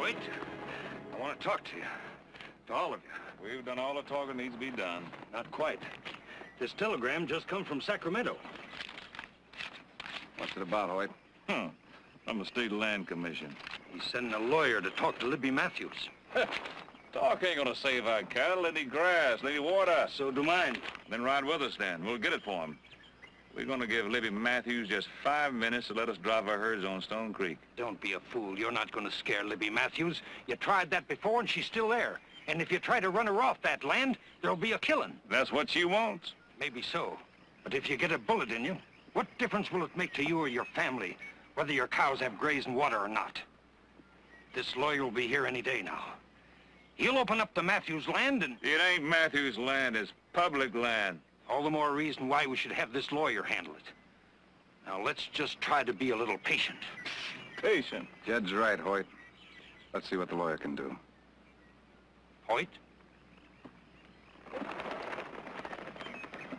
Wait. I want to talk to you. To all of you. We've done all the talking needs to be done. Not quite. This telegram just come from Sacramento. What's it about, Hoyt? From the State Land Commission. He's sending a lawyer to talk to Libby Matthews. Talk ain't gonna save our cattle. Any grass, any water. So do mine. Then ride with us, then. We'll get it for him. We're gonna give Libby Matthews just 5 minutes to let us drive our herds on Stone Creek. Don't be a fool. You're not gonna scare Libby Matthews. You tried that before and she's still there. And if you try to run her off that land, there'll be a killing. That's what she wants. Maybe so. But if you get a bullet in you, what difference will it make to you or your family whether your cows have grazing water or not? This lawyer will be here any day now. He'll open up the Matthews land and... It ain't Matthews' land. It's public land. All the more reason why we should have this lawyer handle it. Now, let's just try to be a little patient. Patient? Jed's right, Hoyt. Let's see what the lawyer can do. Hoyt?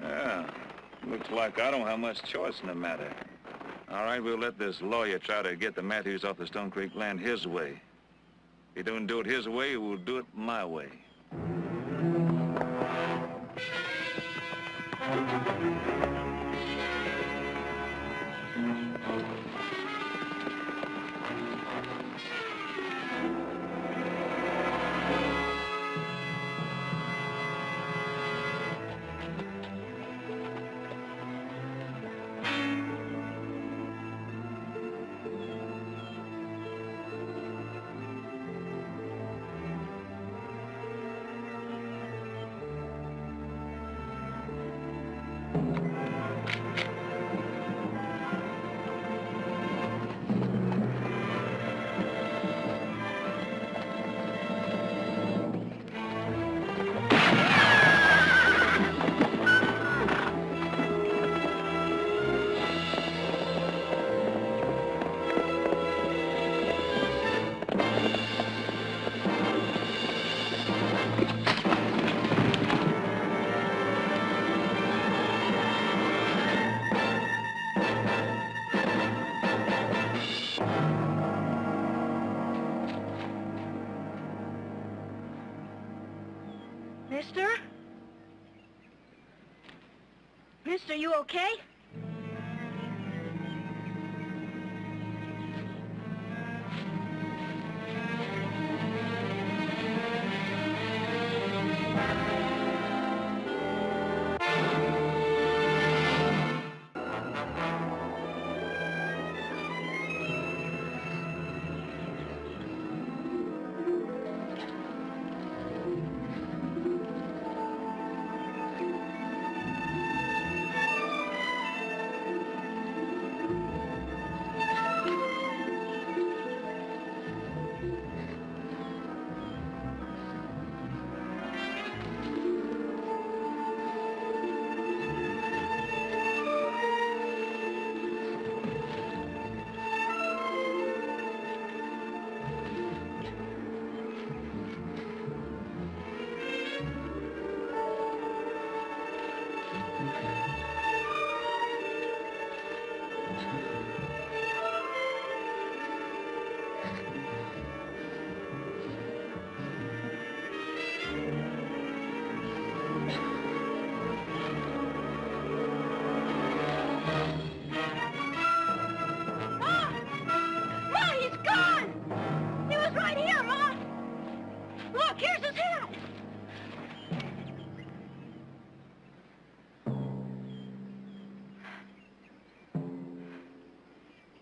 Yeah. Looks like I don't have much choice in the matter. All right, we'll let this lawyer try to get the Matthews off the Stone Creek land his way. If he don't do it his way, we'll do it my way. Mister? Mister, you okay?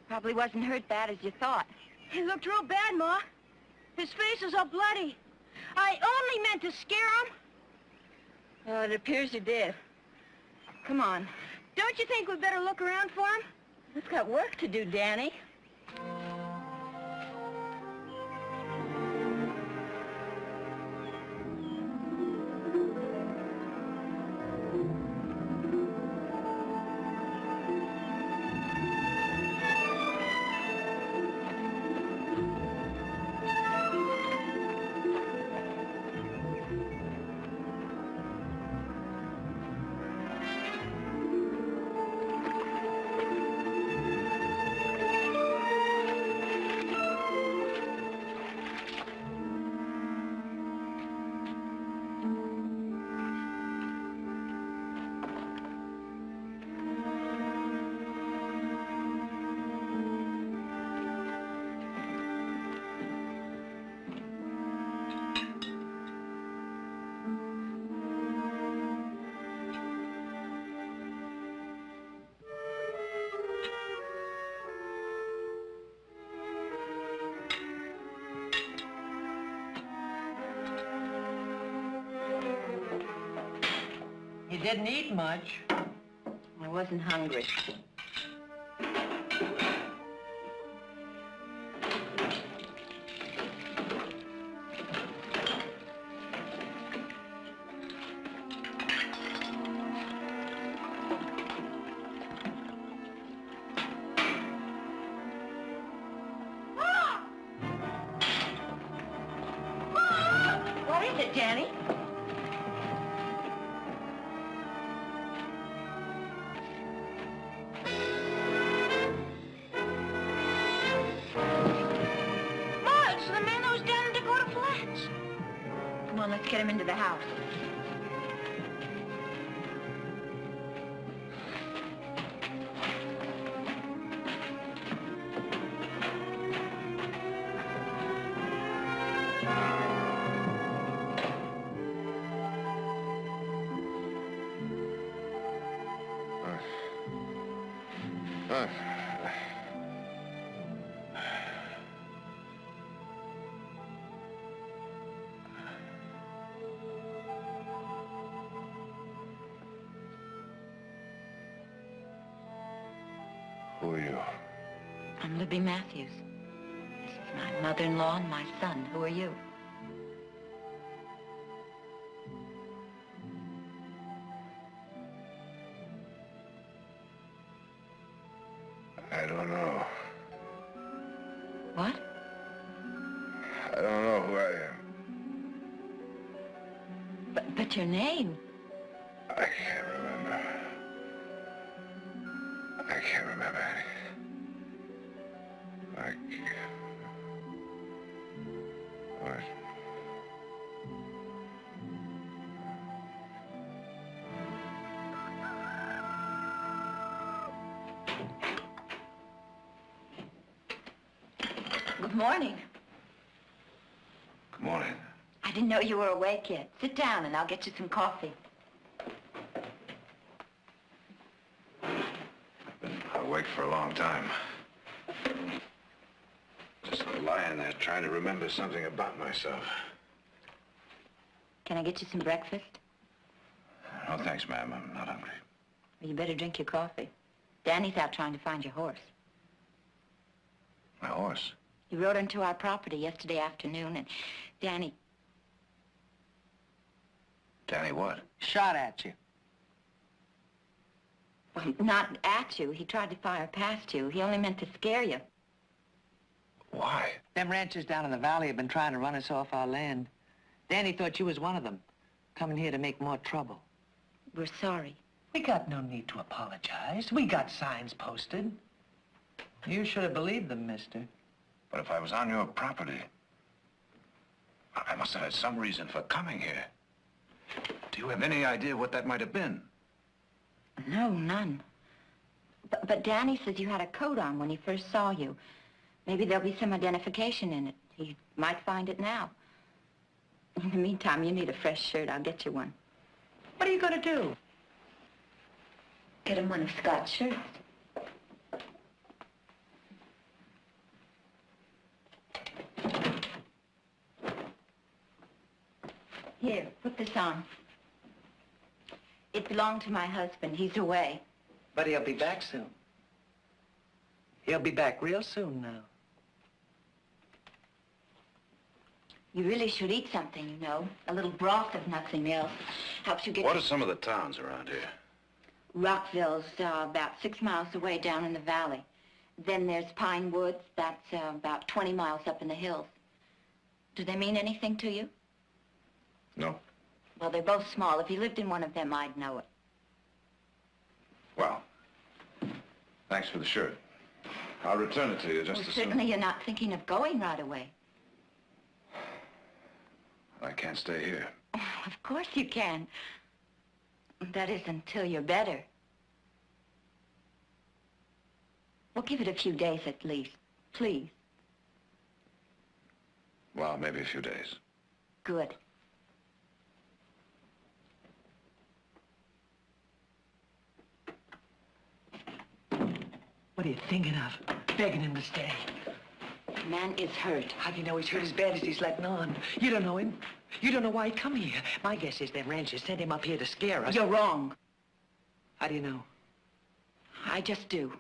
Probably wasn't hurt bad as you thought. He looked real bad, Ma. His face is all bloody. I only meant to scare him. Well, it appears you did. Come on. Don't you think we'd better look around for him? We've got work to do, Danny. didn't eat much. I wasn't hungry. What is it, Danny? Come on, let's get him into the house. Who are you? I'm Libby Matthews. This is my mother-in-law and my son. Who are you? I don't know. What? I don't know who I am. But your name? I can't remember. I can't remember anything. What? Good morning. Good morning. I didn't know you were awake yet. Sit down and I'll get you some coffee. I've been awake for a long time. Just lying there trying to remember something about myself. Can I get you some breakfast? No, thanks, ma'am. I'm not hungry. Well, you better drink your coffee. Danny's out trying to find your horse. My horse? He rode into our property yesterday afternoon, and Danny... Danny what? Shot at you. Well, not at you. He tried to fire past you. He only meant to scare you. Why? Them ranchers down in the valley have been trying to run us off our land. Danny thought you was one of them, coming here to make more trouble. We're sorry. We got no need to apologize. We got signs posted. You should have believed them, mister. But if I was on your property, I must have had some reason for coming here. Do you have any idea what that might have been? No, none. But Danny says you had a coat on when he first saw you. Maybe there'll be some identification in it. He might find it now. In the meantime, you need a fresh shirt. I'll get you one. What are you going to do? Get him one of Scott's shirts. Here, put this on. It belonged to my husband. He's away. But he'll be back soon. He'll be back real soon now. You really should eat something, you know. A little broth, if nothing else. Helps you get... What are some of the towns around here? Rockville's about 6 miles away down in the valley. Then there's Pine Woods. That's about 20 miles up in the hills. Do they mean anything to you? No. Well, they're both small. If you lived in one of them, I'd know it. Well, thanks for the shirt. I'll return it to you just as soon. Certainly you're not thinking of going right away. I can't stay here. Oh, of course you can. That is, until you're better. Well, give it a few days at least, please. Well, maybe a few days. Good. What are you thinking of? Begging him to stay. The man is hurt. How do you know he's hurt as bad as he's letting on? You don't know him. You don't know why he'd come here. My guess is them ranchers sent him up here to scare us. You're wrong. How do you know? I just do.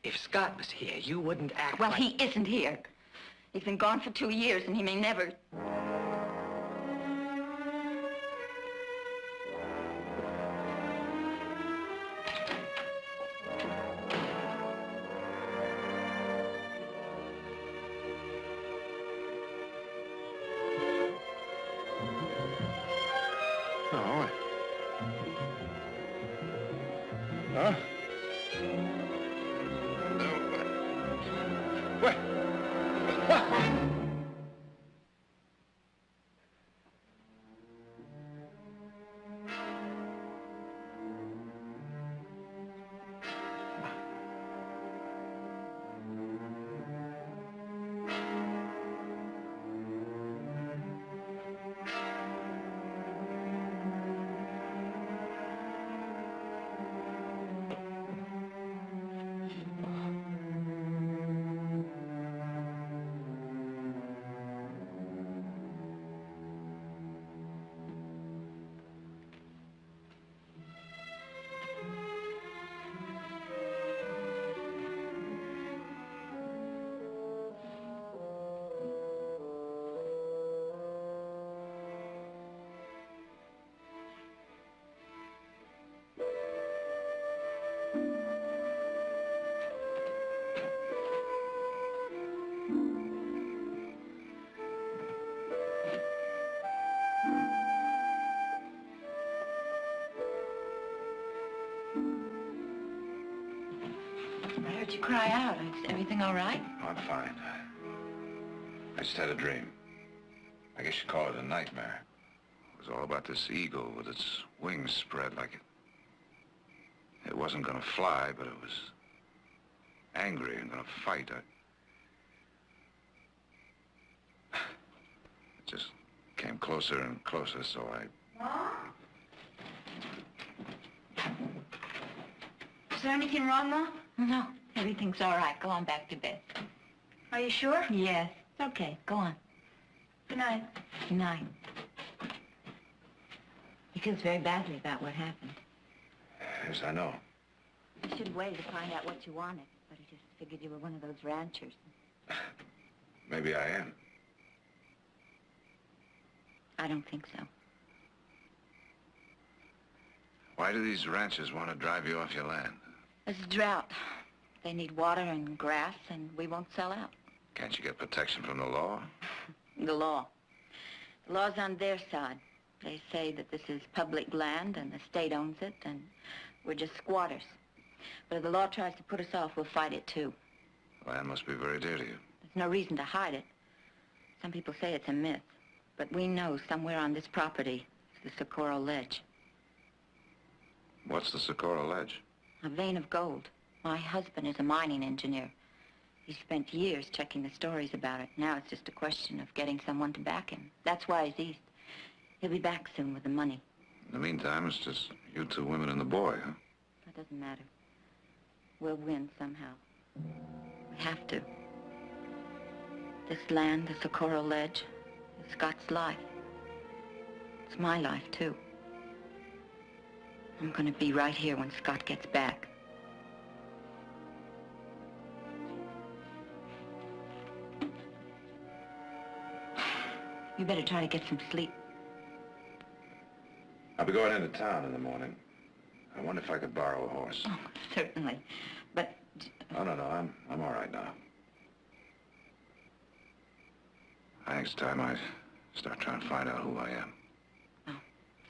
If Scott was here, you wouldn't act Well, like... he isn't here. He's been gone for 2 years, and he may never... Oh. Huh? What? What? I heard you cry out. Is everything all right? Oh, I'm fine. I just had a dream. I guess you'd call it a nightmare. It was all about this eagle with its wings spread like it wasn't gonna fly, but it was angry and gonna fight. It just came closer and closer, so Is there anything wrong, Ma? No, everything's all right. Go on back to bed. Are you sure? Yes, it's okay. Go on. Good night. Good night. He feels very badly about what happened. yes, I know. He should wait to find out what you wanted, but he just figured you were one of those ranchers. Maybe I am. I don't think so. Why do these ranchers want to drive you off your land? There's a drought. They need water and grass, and we won't sell out. Can't you get protection from the law? The law. The law's on their side. They say that this is public land and the state owns it, and we're just squatters. But if the law tries to put us off, we'll fight it too. Land must be very dear to you. There's no reason to hide it. Some people say it's a myth, but we know somewhere on this property is the Socorro Ledge. What's the Socorro Ledge? A vein of gold. My husband is a mining engineer. He spent years checking the stories about it. Now it's just a question of getting someone to back him. That's why he's east. He'll be back soon with the money. In the meantime, it's just you two women and the boy, huh? That doesn't matter. We'll win somehow. We have to. This land, the Socorro Ledge, is Scott's life. It's my life, too. I'm gonna be right here when Scott gets back. You better try to get some sleep. I'll be going into town in the morning. I wonder if I could borrow a horse. Oh, certainly. But... Oh, no, I'm all right now. Next time I start trying to find out who I am. Oh,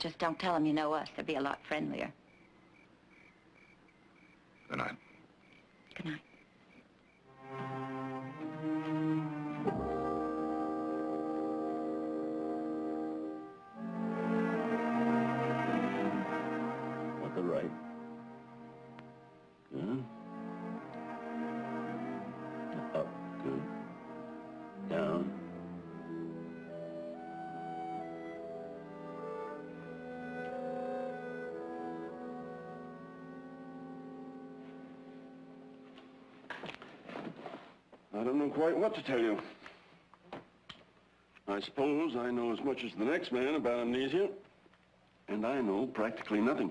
just don't tell them you know us. They'll be a lot friendlier. Good night. Good night. At the right. Yeah. Up, good. Down. I don't know quite what to tell you. I suppose I know as much as the next man about amnesia, and I know practically nothing.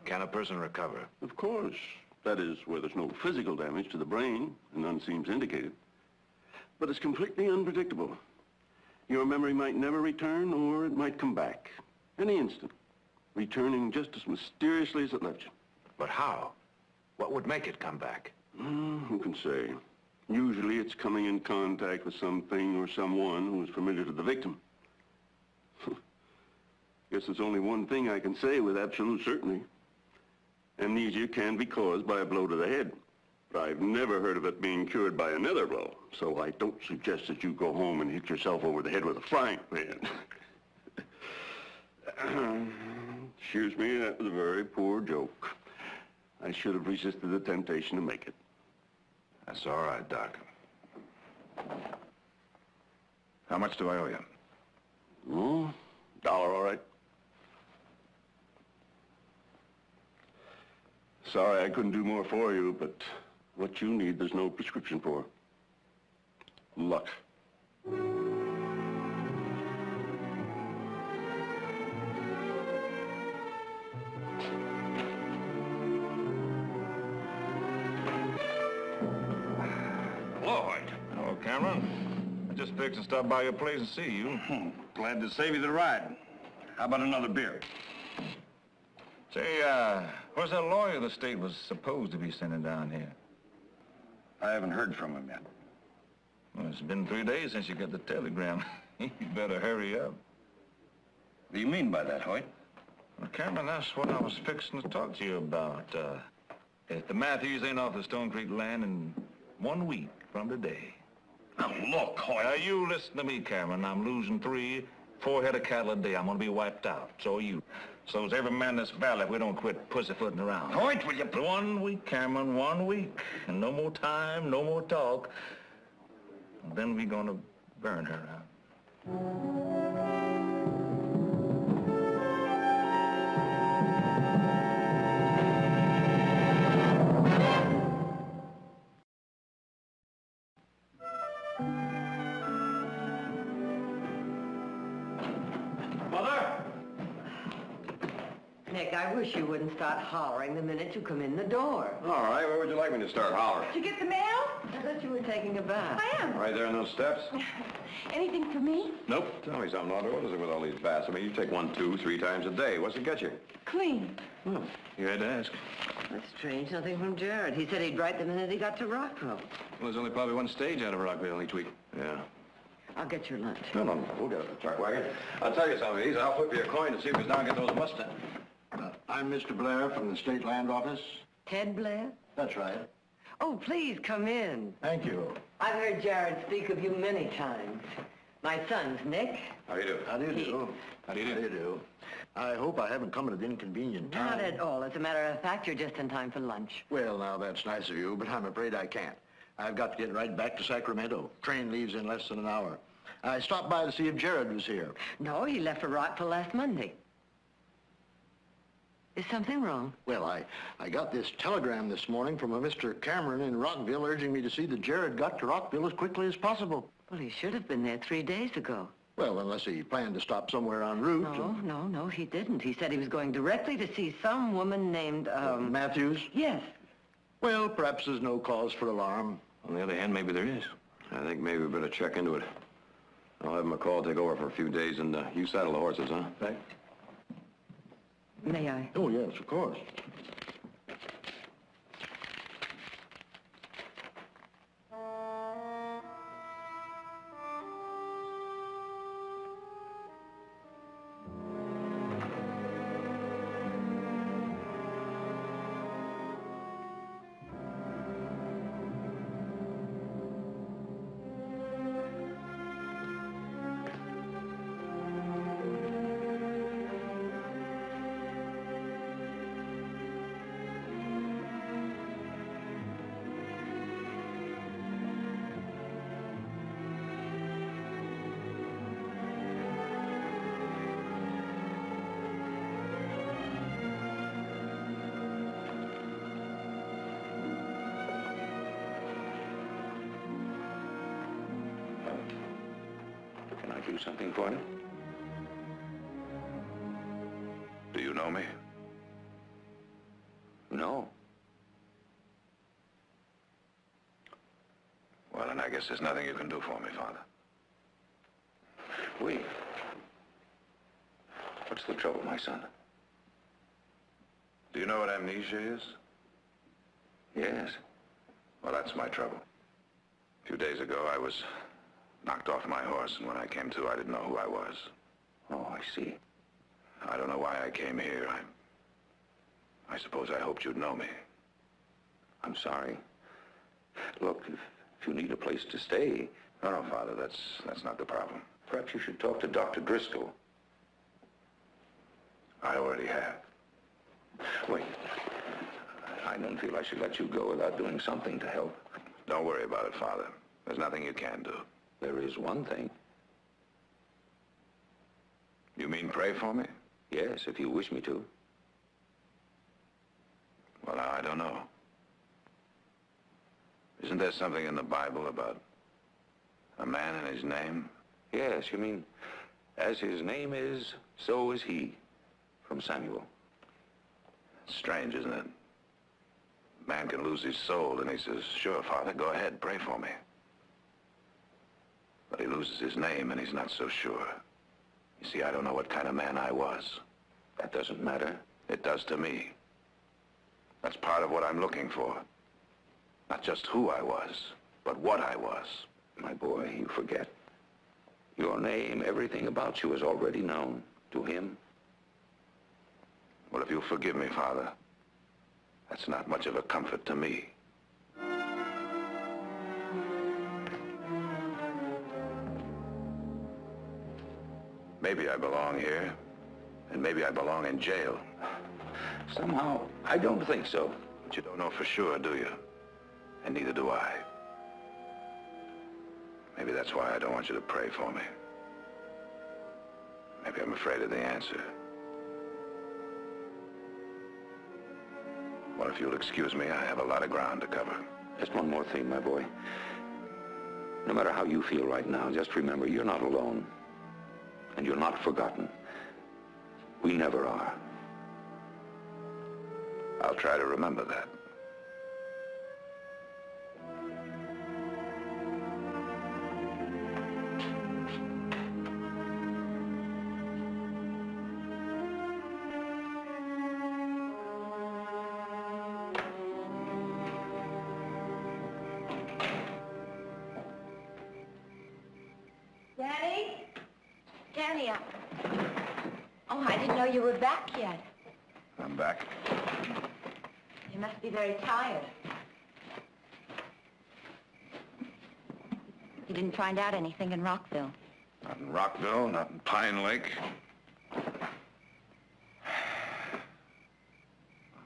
Can a person recover? Of course. That is, where there's no physical damage to the brain, and none seems indicated. But it's completely unpredictable. Your memory might never return, or it might come back. Any instant. Returning just as mysteriously as it left you. But how? What would make it come back? Who can say? Usually it's coming in contact with something or someone who is familiar to the victim. Guess there's only one thing I can say with absolute certainty. Amnesia can be caused by a blow to the head. But I've never heard of it being cured by another blow. So I don't suggest that you go home and hit yourself over the head with a frying pan. Excuse me, that was a very poor joke. I should have resisted the temptation to make it. That's all right, Doc. How much do I owe you? Oh, $1, all right. Sorry I couldn't do more for you, but what you need, there's no prescription for. Luck. Hello, Cameron. I just fixed to stop by your place and see you. Glad to save you the ride. How about another beer? Say, where's that lawyer the state was supposed to be sending down here? I haven't heard from him yet. Well, it's been 3 days since you got the telegram. You better hurry up. What do you mean by that, Hoyt? Well, Cameron, that's what I was fixing to talk to you about. If the Matthews ain't off the Stone Creek land in 1 week from today. Now, look, Hoyt. Now, you listen to me, Cameron. I'm losing 3, 4 head of cattle a day. I'm gonna be wiped out. So are you. So is every man in this valley if we don't quit pussyfooting around. Hoyt, will you... 1 week, Cameron, 1 week. And no more time, no more talk. And then we gonna burn her out. Nick, I wish you wouldn't start hollering the minute you come in the door. All right, where would you like me to start hollering? Did you get the mail? I thought you were taking a bath. I am. Right there on those steps? Anything for me? Nope. Tell me something, Audrey. What is it with all these baths? I mean, you take 1, 2, 3 times a day. What's it get you? Clean. Well, you had to ask. That's strange. Nothing from Jared. He said he'd write the minute he got to Rockville. Well, there's only probably 1 stage out of Rockville each week. Yeah. I'll get your lunch. No. We'll get it at the truck wagon. I'll tell you something. I'll flip you a coin to see if he's down and get those Mustangs. I'm Mr. Blair from the State Land Office. Ted Blair? That's right. Oh, please come in. Thank you. I've heard Jared speak of you many times. My son's Nick. How do you do? How do you do? How do you do? How do you do? I hope I haven't come at an inconvenient time. Not at all. As a matter of fact, you're just in time for lunch. Well, now, that's nice of you, but I'm afraid I can't. I've got to get right back to Sacramento. Train leaves in less than an hour. I stopped by to see if Jared was here. No, he left for Rockville last Monday. Is something wrong? Well, I got this telegram this morning from a Mr. Cameron in Rockville urging me to see that Jared got to Rockville as quickly as possible. Well, he should have been there 3 days ago. Well, unless he planned to stop somewhere en route. No, he didn't. He said he was going directly to see some woman named, Matthews? Yes. Well, perhaps there's no cause for alarm. On the other hand, maybe there is. I think maybe we better check into it. I'll have him a call, take over for a few days, and you saddle the horses, huh? Right. May I? Oh, yes, of course. do something for you? Do you know me? No. Well, then I guess there's nothing you can do for me, Father. Wait. What's the trouble, my son? Do you know what amnesia is? Yes. Well, that's my trouble. A few days ago, I was knocked off my horse, and when I came to, I didn't know who I was. Oh, I see. I don't know why I came here. I suppose I hoped you'd know me. I'm sorry. Look, if you need a place to stay... No, Father, that's not the problem. Perhaps you should talk to Dr. Driscoll. I already have. Wait. I don't feel I should let you go without doing something to help. Don't worry about it, Father. There's nothing you can do. There is one thing. You mean pray for me? Yes, if you wish me to. Well, I don't know. Isn't there something in the Bible about a man and his name? Yes, you mean, as his name is, so is he, from Samuel. Strange, isn't it? Man can lose his soul, and he says, sure, Father, go ahead, pray for me. But he loses his name, and he's not so sure. You see, I don't know what kind of man I was. That doesn't matter. It does to me. That's part of what I'm looking for. Not just who I was, but what I was. My boy, you forget. Your name, everything about you is already known to him. Well, if you'll forgive me, Father, that's not much of a comfort to me. Maybe I belong here, and maybe I belong in jail. Somehow, I don't think so. But you don't know for sure, do you? And neither do I. Maybe that's why I don't want you to pray for me. Maybe I'm afraid of the answer. Well, if you'll excuse me, I have a lot of ground to cover. Just one more thing, my boy. No matter how you feel right now, just remember you're not alone. And you're not forgotten. We never are. I'll try to remember that. Danny? Danny, oh, I didn't know you were back yet. I'm back. You must be very tired. You didn't find out anything in Rockville? Not in Rockville, not in Pine Lake.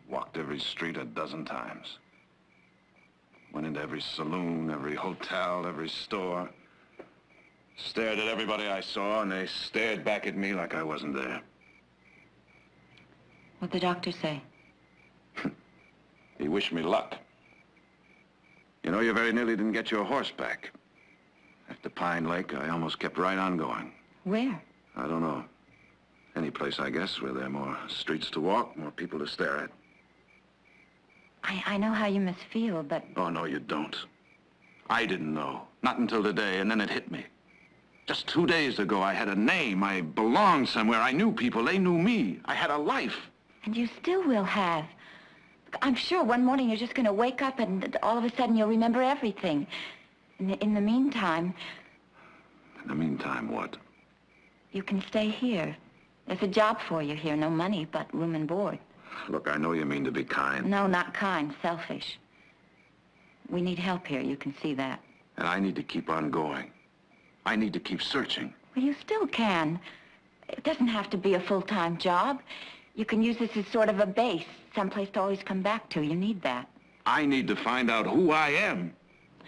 Walked every street a dozen times. Went into every saloon, every hotel, every store. Stared at everybody I saw, and they stared back at me like I wasn't there. What'd the doctor say? He wished me luck. You know, you very nearly didn't get your horse back. After Pine Lake, I almost kept right on going. Where? I don't know. Any place, I guess, where there are more streets to walk, more people to stare at. I know how you must feel, but... Oh, no, you don't. I didn't know. Not until today, and then it hit me. Just 2 days ago, I had a name. I belonged somewhere. I knew people. They knew me. I had a life. And you still will have. I'm sure one morning you're just going to wake up and all of a sudden you'll remember everything. In the meantime... In the meantime, what? You can stay here. There's a job for you here. No money, but room and board. Look, I know you mean to be kind. No, not kind. Selfish. We need help here. You can see that. And I need to keep on going. I need to keep searching. Well, you still can. It doesn't have to be a full-time job. You can use this as sort of a base, someplace to always come back to. You need that. I need to find out who I am.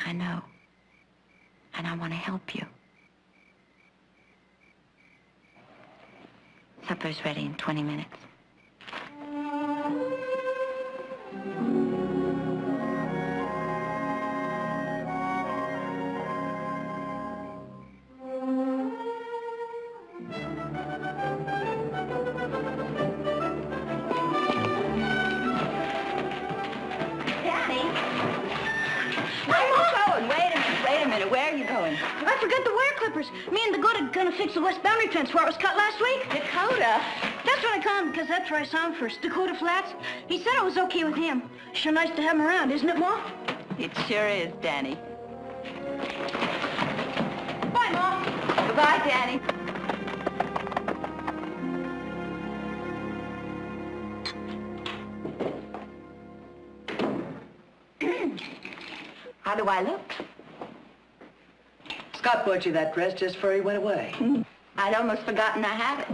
I know. And I want to help you. Supper's ready in 20 minutes. forgot the wire clippers. Me and Dakota are gonna fix the west boundary fence where it was cut last week. Dakota? That's what I call him because that's where I saw him first. Dakota Flats. He said it was okay with him. Sure nice to have him around, isn't it, Ma? It sure is, Danny. Bye, Ma. Goodbye, Danny. How do I look? Scott bought you that dress just before he went away. I'd almost forgotten I had it.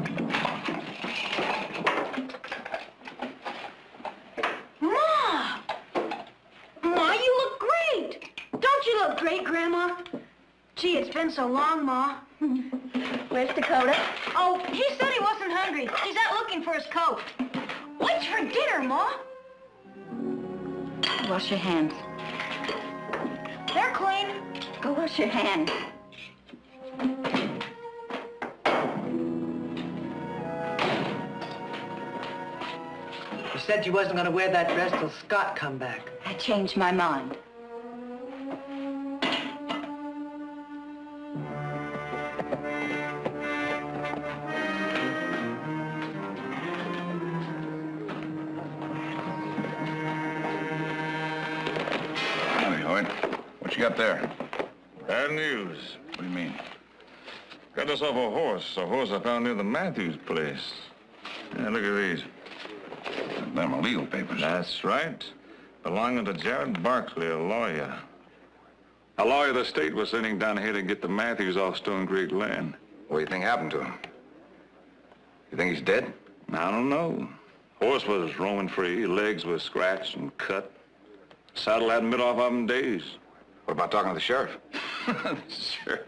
Ma! Ma, you look great! Don't you look great, Grandma? Gee, it's been so long, Ma. Where's Dakota? Oh, he said he wasn't hungry. He's out looking for his coat. What's for dinner, Ma? Wash your hands. They're clean. Go wash your hands. You said you wasn't gonna wear that dress till Scott come back. I changed my mind. Howdy, Hoyt. What you got there? Bad news. What do you mean? Got us off a horse I found near the Matthews place. Yeah, look at these. Them illegal papers. That's right. Belonging to Jared Barkley, a lawyer. A lawyer the state was sending down here to get the Matthews off Stone Creek land. What do you think happened to him? You think he's dead? I don't know. Horse was roaming free. Legs were scratched and cut. Saddle hadn't been off of him in days. What about talking to the sheriff? Sure.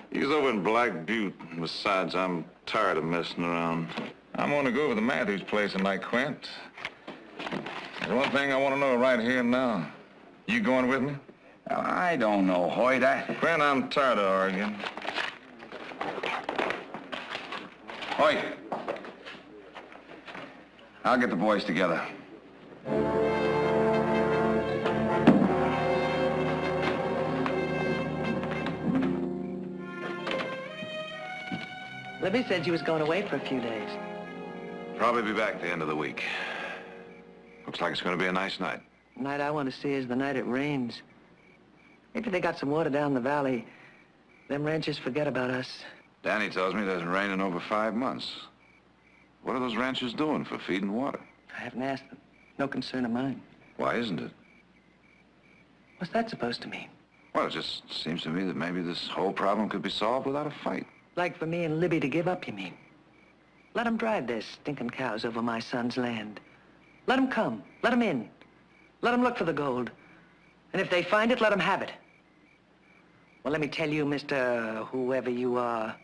He's over in Black Butte. Besides, I'm tired of messing around. I'm going to go over to Matthews' place tonight, Quint. There's one thing I want to know right here and now. You going with me? I don't know, Hoyt. Quint, I'm tired of arguing. Hoyt. I'll get the boys together. Libby said you was going away for a few days. Probably be back at the end of the week. Looks like it's going to be a nice night. The night I want to see is the night it rains. Maybe they got some water down the valley. Them ranchers forget about us. Danny tells me it doesn't rain in over 5 months. What are those ranchers doing for feed and water? I haven't asked them. No concern of mine. Why isn't it? What's that supposed to mean? Well, it just seems to me that maybe this whole problem could be solved without a fight. Like for me and Libby to give up, you mean? Let them drive their stinking cows over my son's land. Let them come. Let them in. Let them look for the gold. And if they find it, let them have it. Well, let me tell you, Mr. Whoever you are,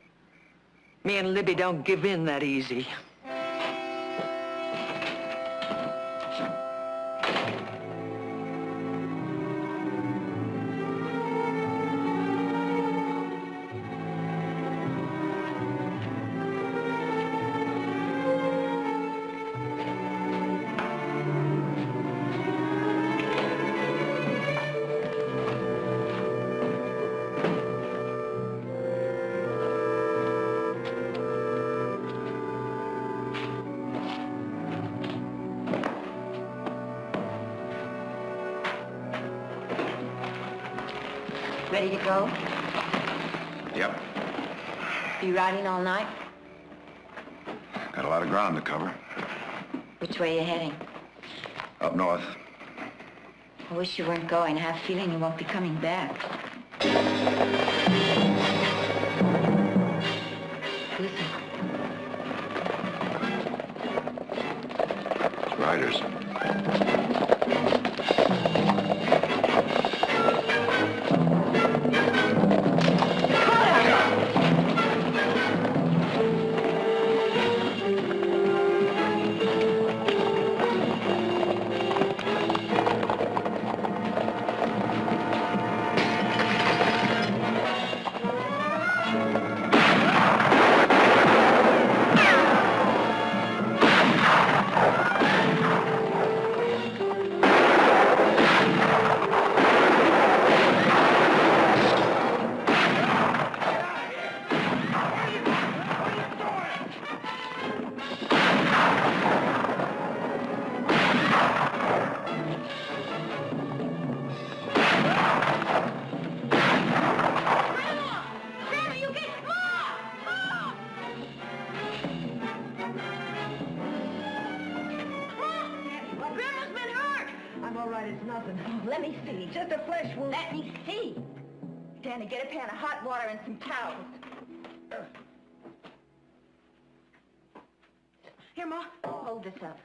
me and Libby don't give in that easy. Ready to go? Yep. You riding all night? Got a lot of ground to cover. Which way are you heading? Up north. I wish you weren't going. I have a feeling you won't be coming back. Listen. Riders. It's nothing. Oh, let me see. Just a flesh wound. Let me see. Danny, get a pan of hot water and some towels. Here, Ma. Hold this up.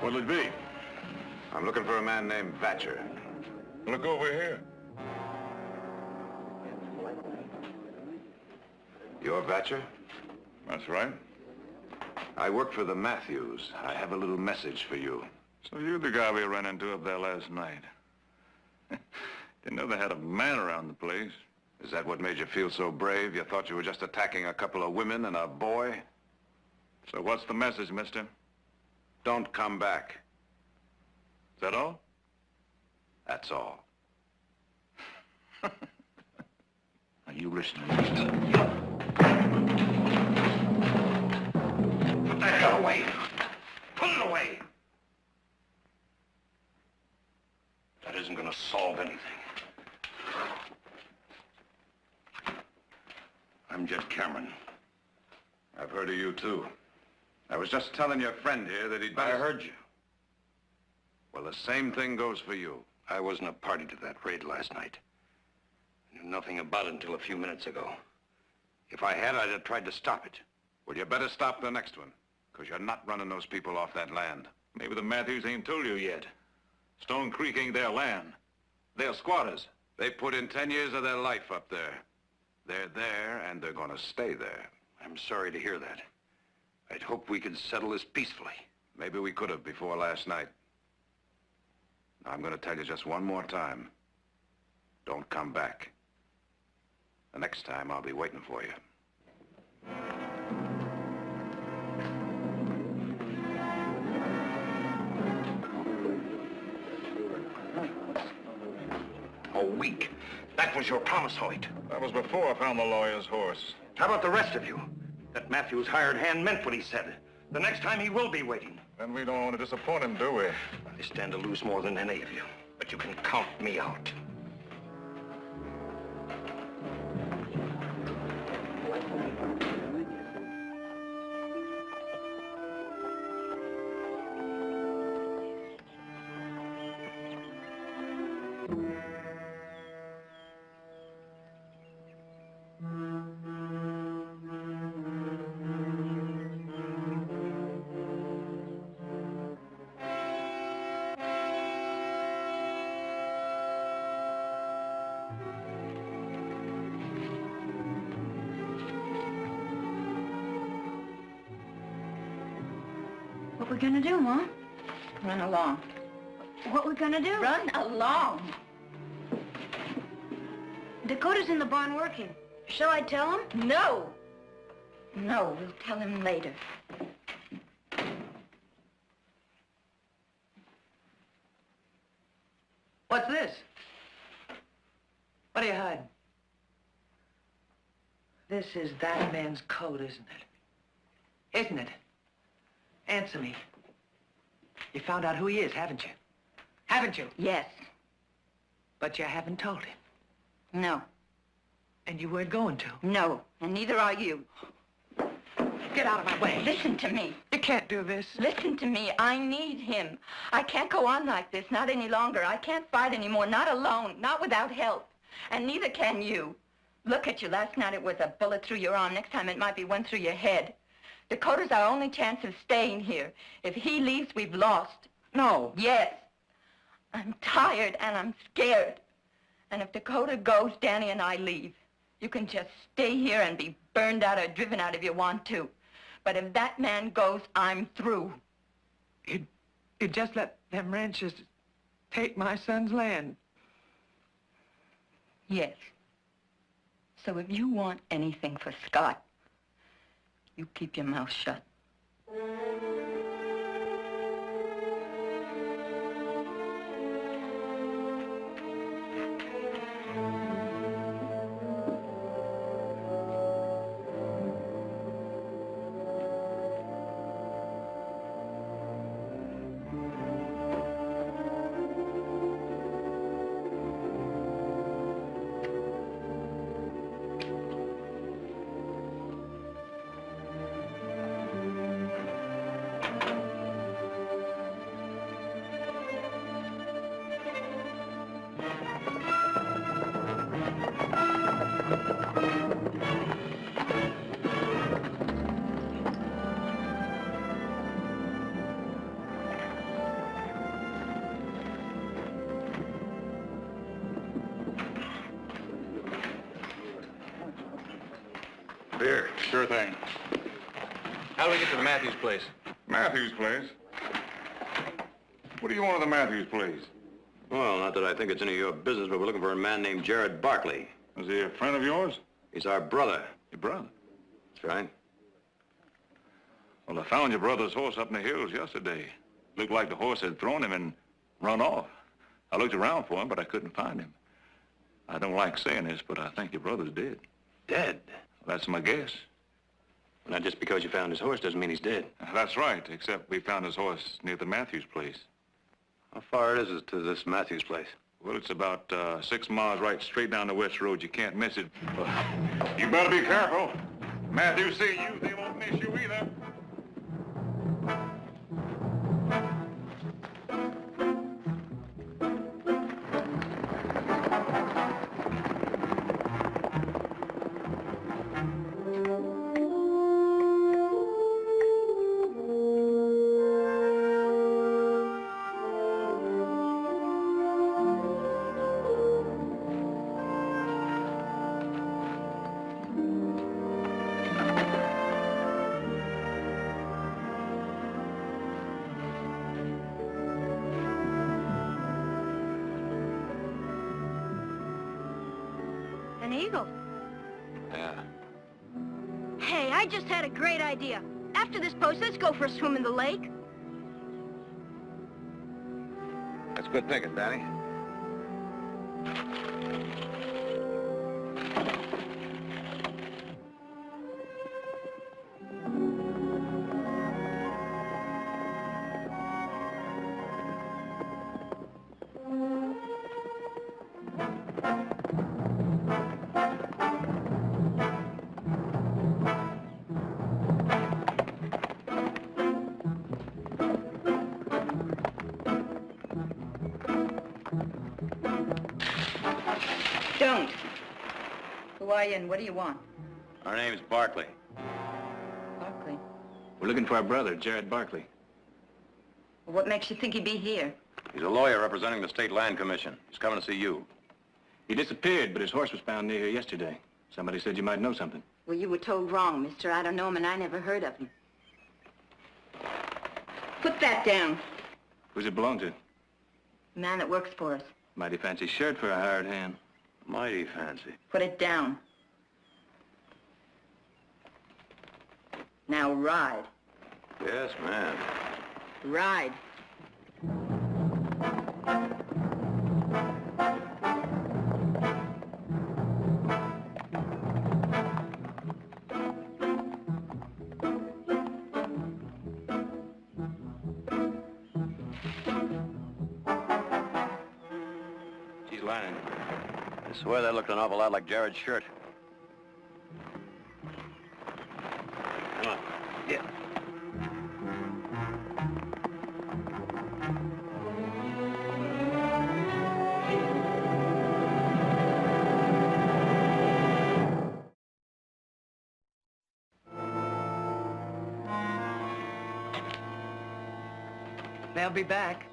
What'll it be? I'm looking for a man named Vatcher. Look over here. You're Vatcher? That's right. I work for the Matthews. I have a little message for you. So you're the guy we ran into up there last night. Didn't know they had a man around the place. Is that what made you feel so brave? You thought you were just attacking a couple of women and a boy? So what's the message, mister? Don't come back. Is that all? That's all. Are you listening? Put that gun away. Put it away. That isn't going to solve anything. I'm Jed Cameron. I've heard of you, too. I was just telling your friend here that he'd better... I heard you. Well, the same thing goes for you. I wasn't a party to that raid last night. I knew nothing about it until a few minutes ago. If I had, I'd have tried to stop it. Well, you better stop the next one, because you're not running those people off that land. Maybe the Matthews ain't told you yet. Stone Creek ain't their land. They're squatters. They put in 10 years of their life up there. They're there, and they're gonna stay there. I'm sorry to hear that. I'd hoped we could settle this peacefully. Maybe we could have before last night. Now, I'm gonna tell you just one more time. Don't come back. The next time, I'll be waiting for you. A week. That was your promise, Hoyt. That was before I found the lawyer's horse. How about the rest of you? That Matthews hired hand meant what he said. The next time he will be waiting. Then we don't want to disappoint him, do we? I stand to lose more than any of you, but you can count me out. What we gonna do, Ma? Run along. What we gonna do? Run along. Dakota's in the barn working. Shall I tell him? No. No, we'll tell him later. What's this? What are you hiding? This is that man's coat, isn't it? Isn't it? Answer me. You found out who he is, haven't you? Haven't you? Yes. But you haven't told him. No. And you weren't going to. No. And neither are you. Get out of my way. Listen to me. You can't do this. Listen to me. I need him. I can't go on like this, not any longer. I can't fight anymore, not alone, not without help. And neither can you. Look at you. Last night it was a bullet through your arm. Next time it might be one through your head. Dakota's our only chance of staying here. If he leaves, we've lost. No. Yes. I'm tired and I'm scared. And if Dakota goes, Danny and I leave. You can just stay here and be burned out or driven out if you want to. But if that man goes, I'm through. You'd just let them ranchers take my son's land. Yes. So if you want anything for Scott, you keep your mouth shut. Beer. Sure thing. How do we get to the Matthews place? Matthews place? What do you want at the Matthews place? Well, not that I think it's any of your business, but we're looking for a man named Jared Barkley. Is he a friend of yours? He's our brother. Your brother? That's right. Well, I found your brother's horse up in the hills yesterday. Looked like the horse had thrown him and run off. I looked around for him, but I couldn't find him. I don't like saying this, but I think your brother's dead. Dead? Well, that's my guess. Not just because you found his horse doesn't mean he's dead. That's right, except we found his horse near the Matthews place. How far is it to this Matthews place? Well, it's about 6 miles right straight down the west road. You can't miss it. You better be careful. Matthews see you, they won't miss you either. An eagle? Yeah. Hey, I just had a great idea. After this post, let's go for a swim in the lake. That's good thinking, Danny. Don't. Who are you and what do you want? Our name's Barkley. Barkley. We're looking for our brother, Jared Barkley. Well, what makes you think he'd be here? He's a lawyer representing the State Land Commission. He's coming to see you. He disappeared, but his horse was found near here yesterday. Somebody said you might know something. Well, you were told wrong, mister. I don't know him and I never heard of him. Put that down. Who's it belong to? The man that works for us. Mighty fancy shirt for a hired hand. Mighty fancy. Put it down. Now ride. Yes, ma'am. Ride. She's lying. I swear that looked an awful lot like Jared's shirt. Come on. Yeah. They'll be back.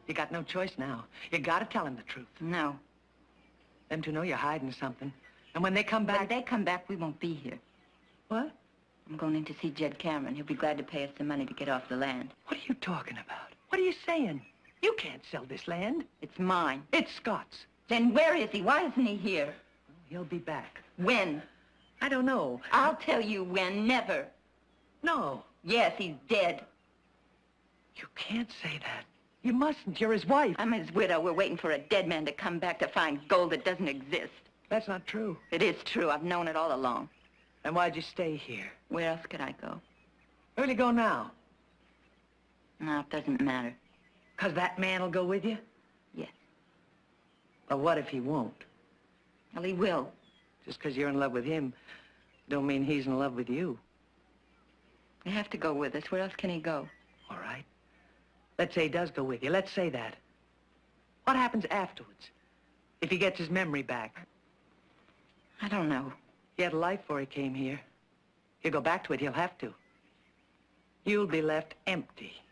You got no choice now. You gotta tell them the truth. No. Them two know you're hiding something. And when they come When back... they come back, we won't be here. What? I'm going in to see Jed Cameron. He'll be glad to pay us some money to get off the land. What are you talking about? What are you saying? You can't sell this land. It's mine. It's Scott's. Then where is he? Why isn't he here? He'll be back. When? I don't know. I'll tell you when. Never. No. Yes, he's dead. You can't say that. You mustn't. You're his wife. I'm his widow. We're waiting for a dead man to come back to find gold that doesn't exist. That's not true. It is true. I've known it all along. And why'd you stay here? Where else could I go? Where'll you go now? No, it doesn't matter. 'Cause that man will go with you? Yes. Or what if he won't? Well, he will. Just 'cause you're in love with him, don't mean he's in love with you. You have to go with us. Where else can he go? All right. Let's say he does go with you. Let's say that. What happens afterwards? If he gets his memory back? I don't know. He had a life before he came here. He'll go back to it. He'll have to. You'll be left empty.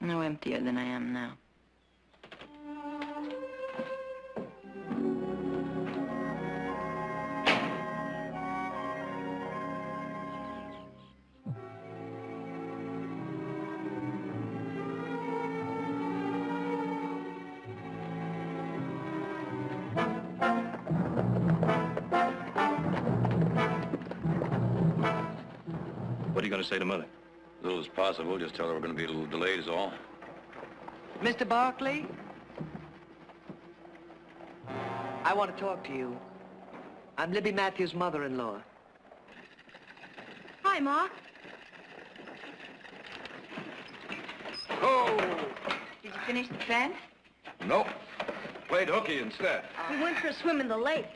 No emptier than I am now. What are you going to say to Mother? As little as possible. Just tell her we're going to be a little delayed is all. Mr. Barkley? I want to talk to you. I'm Libby Matthews' mother-in-law. Hi, Ma. Oh! Did you finish the fence? Nope. Played hooky instead. We went for a swim in the lake.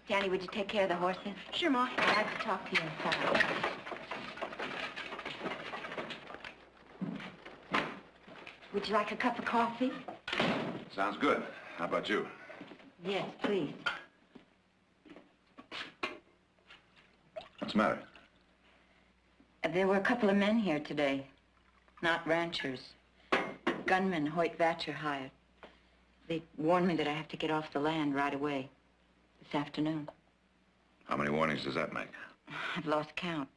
Danny, would you take care of the horses? Sure, Ma. I'd like to talk to you inside. Would you like a cup of coffee? Sounds good. How about you? Yes, please. What's the matter? There were a couple of men here today. Not ranchers. Gunmen Hoyt Vatcher hired. They warned me that I have to get off the land right away. This afternoon. How many warnings does that make? I've lost count.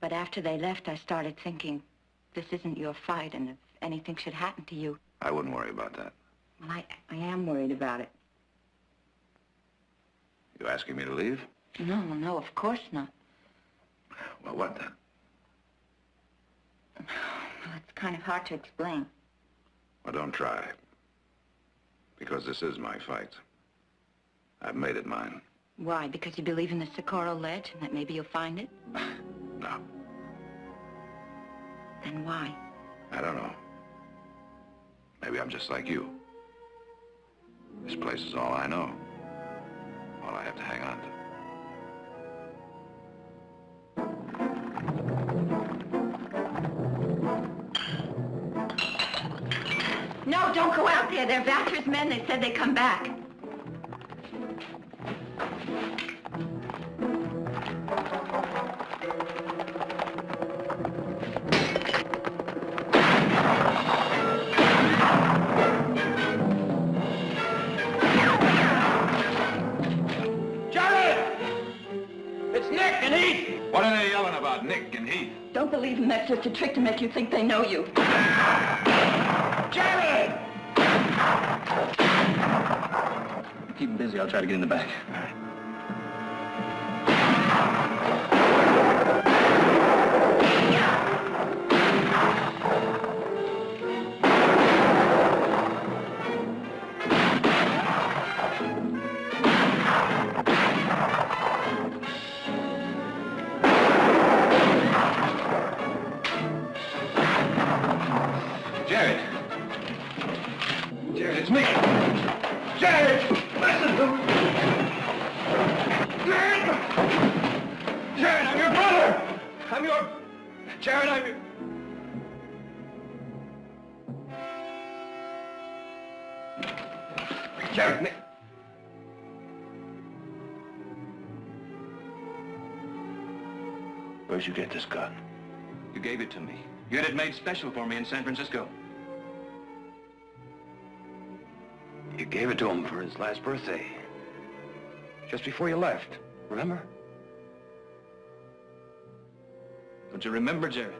But after they left, I started thinking, this isn't your fight, and if anything should happen to you... I wouldn't worry about that. Well, I am worried about it. You asking me to leave? No, of course not. Well, what then? Well, it's kind of hard to explain. Well, don't try. Because this is my fight. I've made it mine. Why? Because you believe in the Socorro Ledge and that maybe you'll find it? No. Then why? I don't know. Maybe I'm just like you. This place is all I know. All I have to hang on to. No, don't go out there. They're Vatcher's men. They said they'd come back. What are they yelling about, Nick and Heath? Don't believe them. That's just a trick to make you think they know you. Jerry! Keep them busy. I'll try to get in the back. All right. Jared, it's me. Jared, listen to me. Jared, I'm your brother. Jared, I'm your... Jared, Nick. Where'd you get this gun? You gave it to me. You had it made special for me in San Francisco. You gave it to him for his last birthday. Just before you left. Remember? Don't you remember, Jared?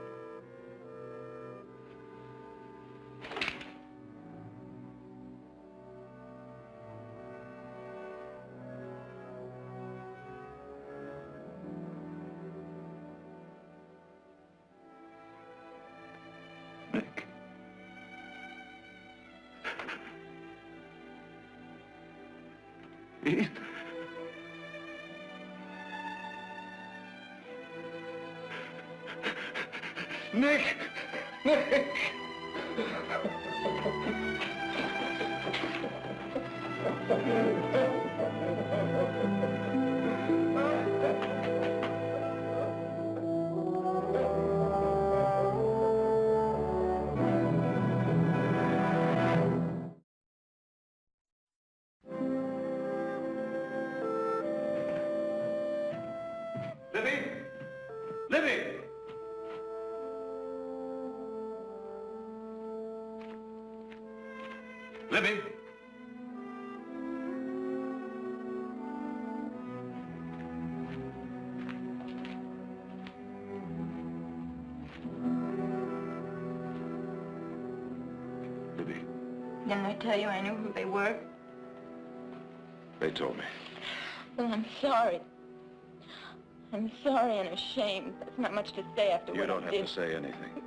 Nick. Heath. Nick! Nick! Libby! Libby! Libby! Libby, Didn't I tell you I knew who they were? they told me. Well, I'm sorry. I'm sorry and ashamed. That's not much to say after You what don't I have did. to say anything.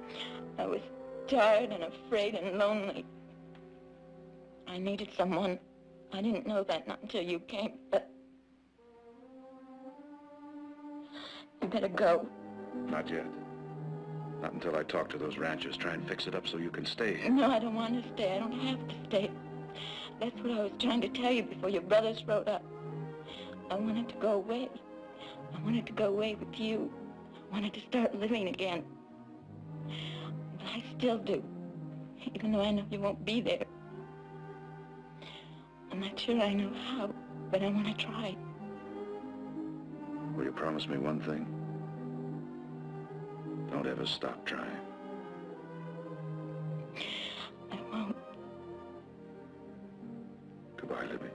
I was tired and afraid and lonely. I needed someone. I didn't know that not until you came, but... You better go. Not yet. Not until I talk to those ranchers, try and fix it up so you can stay here. No, I don't want to stay. I don't have to stay. That's what I was trying to tell you before your brothers rode up. I wanted to go away. I wanted to go away with you. I wanted to start living again. But I still do, even though I know you won't be there. I'm not sure I know how, but I want to try. Will you promise me one thing? Don't ever stop trying. I won't. Goodbye, Libby.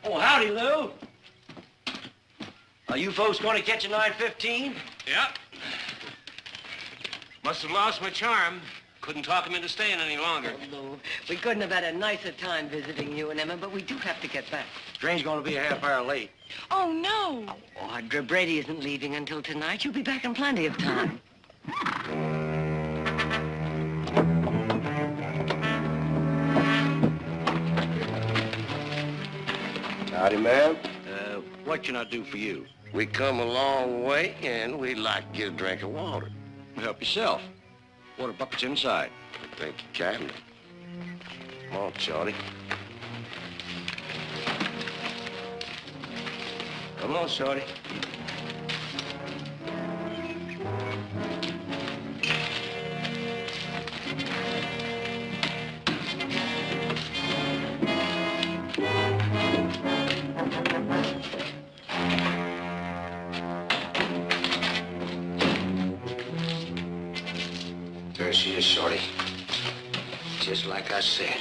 Oh, howdy, Lou. Are you folks going to catch a 9:15? Yep. Must have lost my charm. Couldn't talk him into staying any longer. Oh, Lou, we couldn't have had a nicer time visiting you and Emma, but we do have to get back. Train's going to be a half hour late. Oh, no. Oh, Brady isn't leaving until tonight. You'll be back in plenty of time. Howdy, ma'am. What can I do for you? We come a long way, and we'd like to get a drink of water. Help yourself. Water bucket's inside. Thank you kindly. Come on, Shorty. Come on, Shorty. Shorty. Just like I said.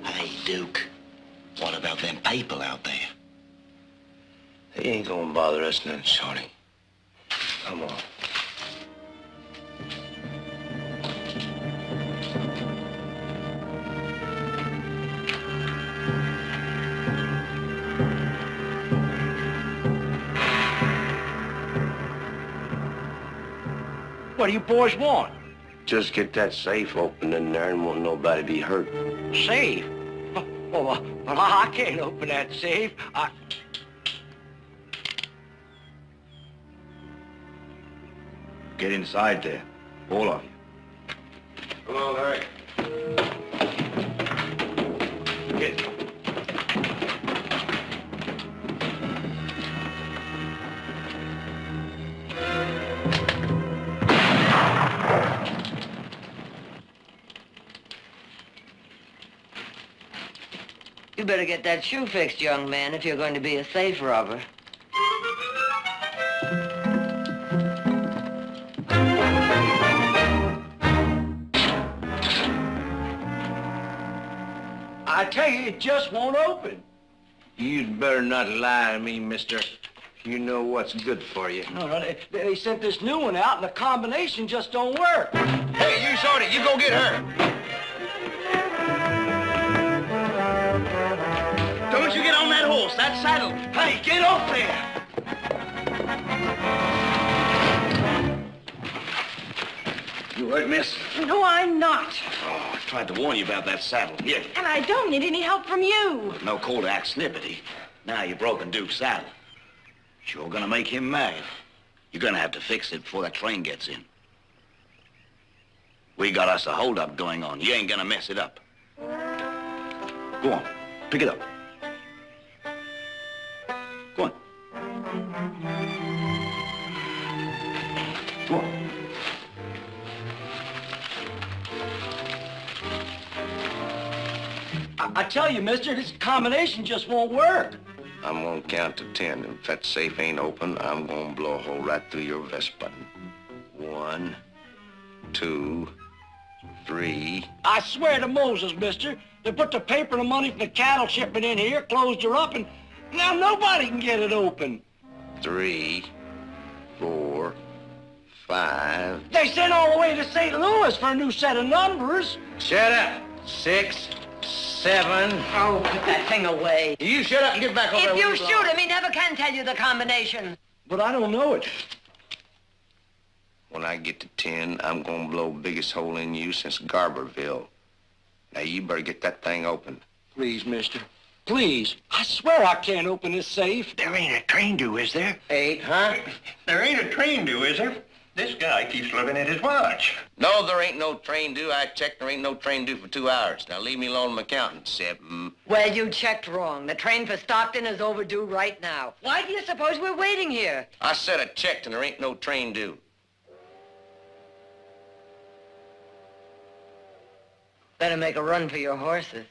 Hey, Duke. What about them people out there? They ain't gonna bother us none, Shorty. Come on. What do you boys want? Just get that safe open in there and won't nobody be hurt. Safe? Well, I can't open that safe. Get inside there, all of you. Come on, Larry. Get. You better get that shoe fixed, young man, if you're going to be a safe robber. I tell you, it just won't open. You'd better not lie to me, mister. You know what's good for you. No, they sent this new one out, and the combination just don't work. Hey, you, Shorty, you go get her. Don't you get on that horse, that saddle. Hey, get off there. You hurt, miss? No, I'm not. Oh, I tried to warn you about that saddle. Yeah. And I don't need any help from you. No call to act snippety. Now you've broken Duke's saddle. Sure gonna make him mad. You're gonna have to fix it before that train gets in. We got us a holdup going on. You ain't gonna mess it up. Go on, pick it up. Go on. Go on. I tell you, mister, this combination just won't work. I'm gonna count to 10. If that safe ain't open, I'm gonna blow a hole right through your vest button. 1, 2, 3. I swear to Moses, mister, they put the paper and the money for the cattle shipment in here, closed her up, and now nobody can get it open. 3, 4, 5. They sent all the way to St. Louis for a new set of numbers. Shut up. 6, 7. Oh, put that thing away. You shut up and get back over there. If you shoot him, he never can tell you the combination. But I don't know it. When I get to 10, I'm gonna blow biggest hole in you since Garberville. Now you better get that thing open. Please, mister. Please. I swear I can't open this safe. There ain't a train due, is there? 8, huh? There ain't a train due, is there? This guy keeps looking at his watch. No, there ain't no train due. I checked. There ain't no train due for 2 hours. Now leave me alone, accountant. 7. Well, you checked wrong. The train for Stockton is overdue right now. Why do you suppose we're waiting here? I said I checked and there ain't no train due. Better make a run for your horses.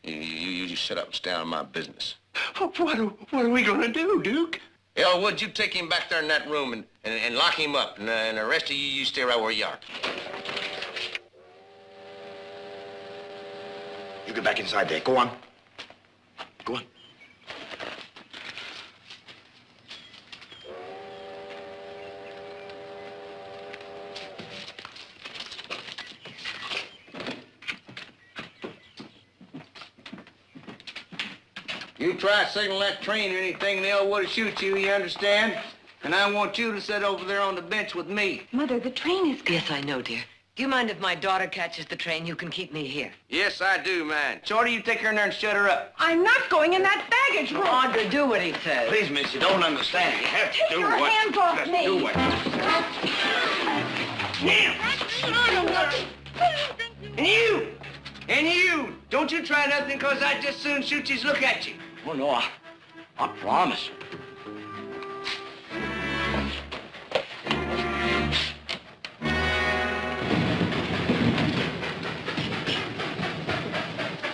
You just shut up and stay out of my business. What are we gonna do, Duke? Elwood, you take him back there in that room and lock him up. And the rest of you stay right where you are. You get back inside there. Go on. Go on. You try to signal that train or anything, and Elwood will shoot you, you understand? And I want you to sit over there on the bench with me. Mother, the train is... Yes, I know, dear. Do you mind if my daughter catches the train? You can keep me here. Yes, I do, man. Shorty, you take her in there and shut her up. I'm not going in that baggage room. Audra, do what he says. Please, miss, you don't understand. You have to Take do your what... hands off me. Do what... And you, don't you try nothing, because I'd just soon shoot you's look at you. Oh, no, I promise.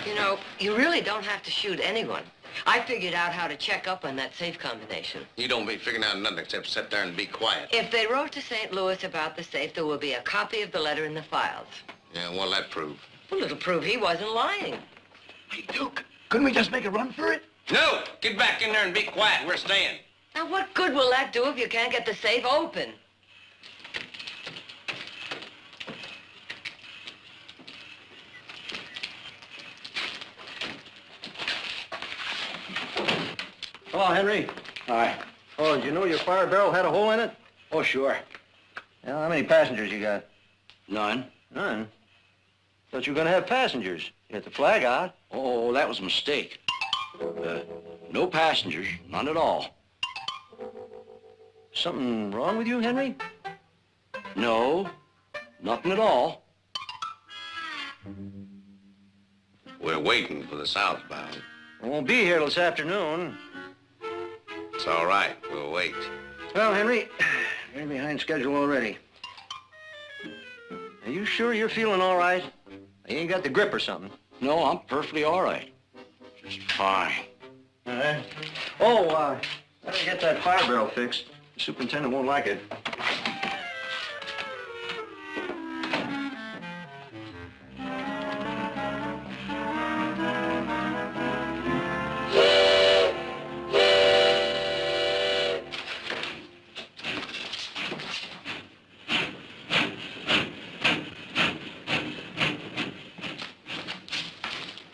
You know, you really don't have to shoot anyone. I figured out how to check up on that safe combination. You don't be figuring out nothing except sit there and be quiet. If they wrote to St. Louis about the safe, there will be a copy of the letter in the files. Yeah, what'll that prove? Well, it'll prove he wasn't lying. Hey, Duke, couldn't we just make a run for it? No! Get back in there and be quiet. We're staying. Now, what good will that do if you can't get the safe open? Hello, Henry. Hi. Oh, did you know your fire barrel had a hole in it? Oh, sure. Yeah, how many passengers you got? None. None? Thought you were gonna have passengers. You had the flag out. Oh, that was a mistake. No passengers, none at all. Something wrong with you, Henry? No, nothing at all. We're waiting for the southbound. I won't be here this afternoon. It's all right. We'll wait. Well, Henry, you're behind schedule already. Are you sure you're feeling all right? You ain't got the grip or something? No, I'm perfectly all right. Just fine. All right. Oh, better get that fire barrel fixed. The superintendent won't like it.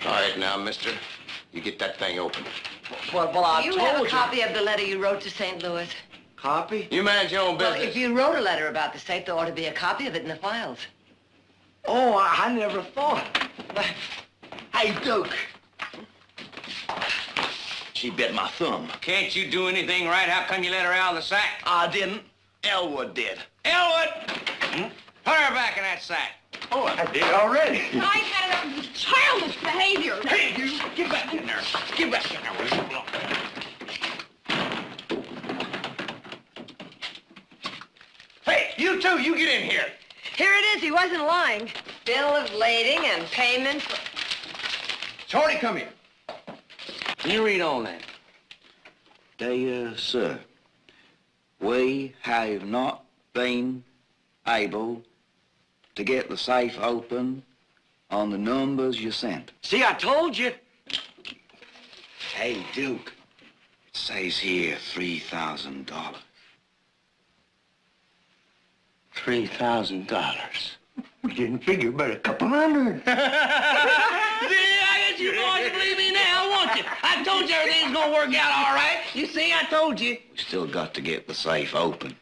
All right, now, mister. You get that thing open. Well, I You have a copy of the letter you wrote to St. Louis? Copy? You manage your own business. Well, if you wrote a letter about the safe, there ought to be a copy of it in the files. Oh, I never thought. Hey, Duke. She bit my thumb. Can't you do anything right? How come you let her out of the sack? I didn't. Elwood did. Elwood! Put her back in that sack. Oh, I did already. I've had enough of childish behavior. Hey, you, get back in there. Get back in there, will you? Hey, you two, you get in here. Here it is. He wasn't lying. Bill of lading and payment for... Shorty, come here. You read on that. Dear sir, we have not been able to get the safe open on the numbers you sent. See, I told you. Hey, Duke, it says here $3,000. $3,000. We didn't figure but a couple hundred. See, I guess you boys believe me now, won't you? I told you everything's gonna work out all right. You see, I told you. We still got to get the safe open.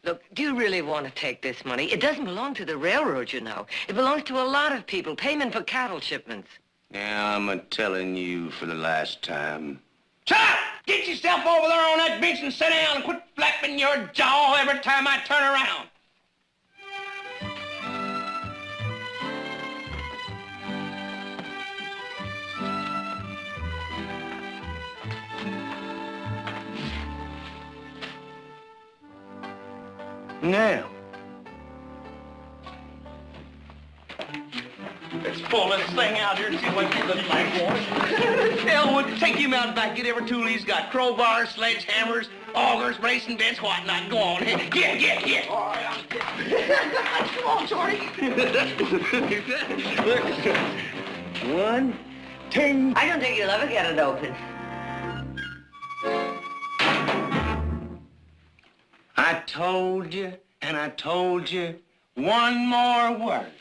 Look, do you really want to take this money? It doesn't belong to the railroad, you know. It belongs to a lot of people. Payment for cattle shipments. Now, I'm telling you for the last time. Shut up! Get yourself over there on that bench and sit down and quit flapping your jaw every time I turn around. Now. Let's pull this thing out here and see what you look like, boys. Elwood, take him out back. Get every tool he's got. Crowbars, sledgehammers, augers, racing bits, whatnot. Go on. Get. All right, come on, Shorty. 1, 2. I don't think you'll ever get it open. I told you, and I told you one more word.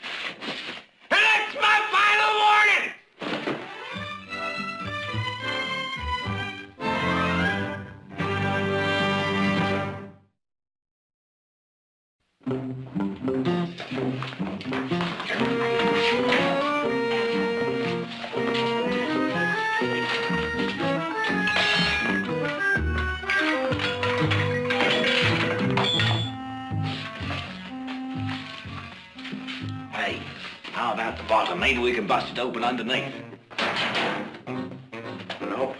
And that's my final warning! Hey, how about the bottom? Maybe we can bust it open underneath. Nope.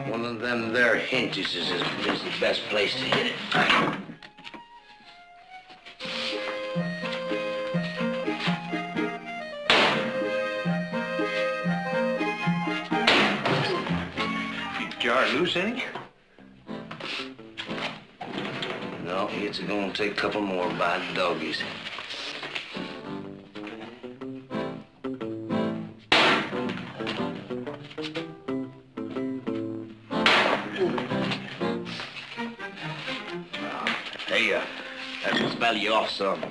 One of them there hinges is the best place to hit it. you are loose, any? No, it's gonna take a couple more by the doggies. Hey, that will smell you off some.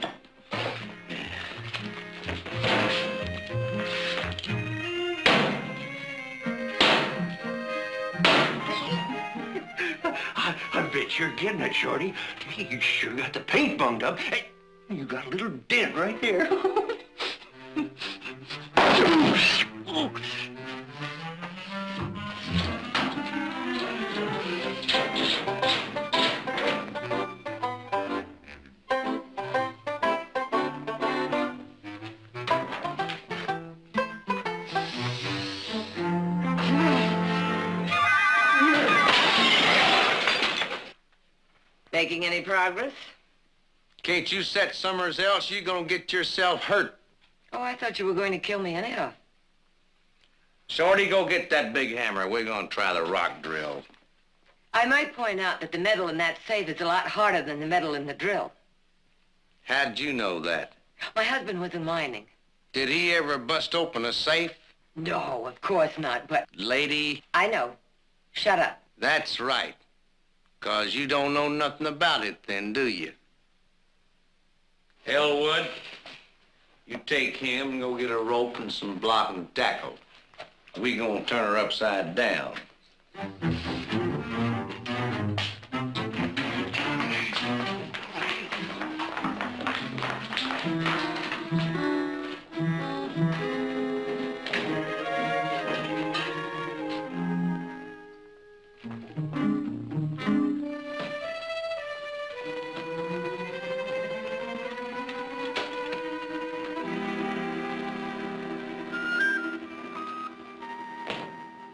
I bet you're getting it, Shorty. You sure got the paint bunged up. Hey, you got a little dent right there. Making any progress? Can't you set somewheres else? You're gonna get yourself hurt. Oh, I thought you were going to kill me anyhow. Shorty, go get that big hammer. We're gonna try the rock drill. I might point out that the metal in that safe is a lot harder than the metal in the drill. How'd you know that? My husband was in mining. Did he ever bust open a safe? No, of course not, but... Lady? I know. Shut up. That's right. 'Cause you don't know nothing about it then, do you? Elwood, you take him and go get a rope and some block and tackle. We gonna turn her upside down.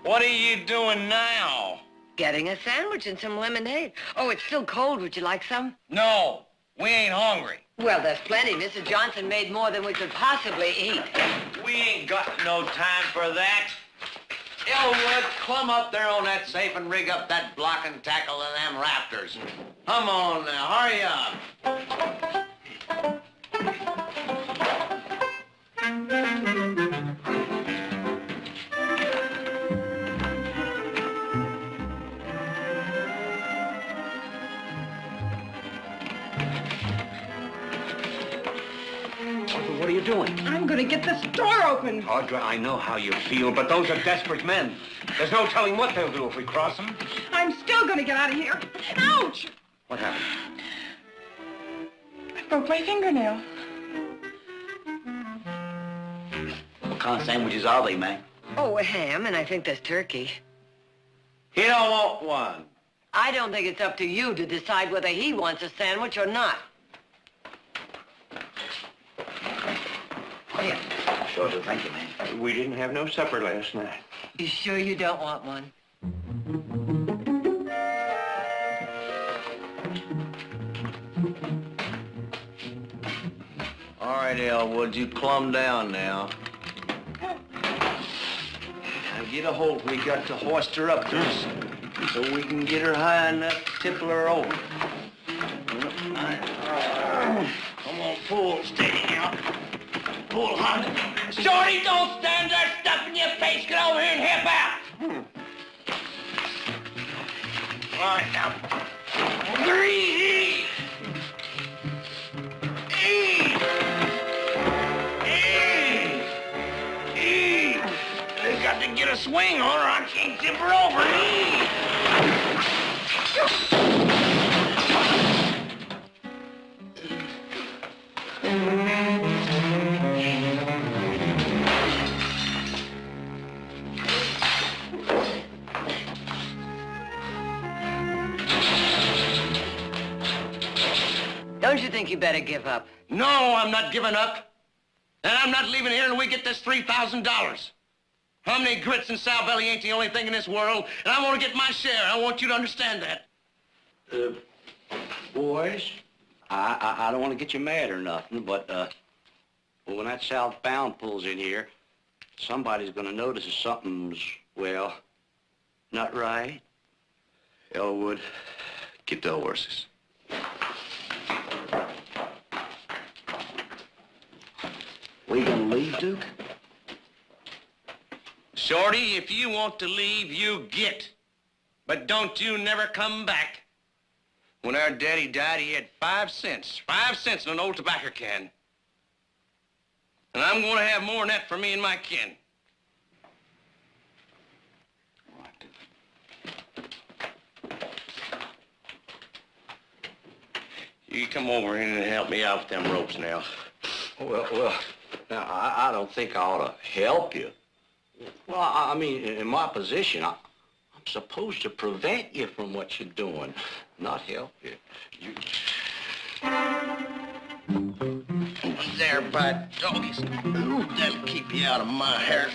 What are you doing now? Getting a sandwich and some lemonade. Oh, it's still cold. Would you like some? No, we ain't hungry. Well, there's plenty. Mrs. Johnson made more than we could possibly eat. We ain't got no time for that. Elwood, climb up there on that safe and rig up that block and tackle and them rafters. Come on now, hurry up. What are you doing? I'm gonna get this door open. Audra, I know how you feel, but those are desperate men. There's no telling what they'll do if we cross them. I'm still gonna get out of here. Ouch! What happened? I broke my fingernail. What kind of sandwiches are they, man? Oh, a ham, and I think there's turkey. He don't want one. I don't think it's up to you to decide whether he wants a sandwich or not. Here. Sure do, thank you, man. We didn't have no supper last night. You sure you don't want one? All right, Elwood, you plumb down now. Now get a hold. We got to hoist her up there so we can get her high enough to tipple her over. Come on, pull steady now. Pull hard. Shorty, don't stand there stuffing your face. Get over here and help out. All right, now. Easy. They got to get a swing on her. I can't tip her over. Don't you think you better give up? No, I'm not giving up. And I'm not leaving here until we get this $3,000. Hominy, grits, and sow belly ain't the only thing in this world, and I want to get my share. I want you to understand that. Boys, I don't want to get you mad or nothing, but when that southbound pulls in here, somebody's going to notice that something's, well, not right. Elwood, get the horses. We gonna leave, Duke? Shorty, if you want to leave, you get. But don't you never come back. When our daddy died, he had 5 cents. 5 cents in an old tobacco can. And I'm going to have more than that for me and my kin. You come over here and help me out with them ropes now. Well, now, I don't think I ought to help you. Well, I mean, in my position, I'm supposed to prevent you from what you're doing, not help you. There, bud, doggies. Ooh, that'll keep you out of my hair.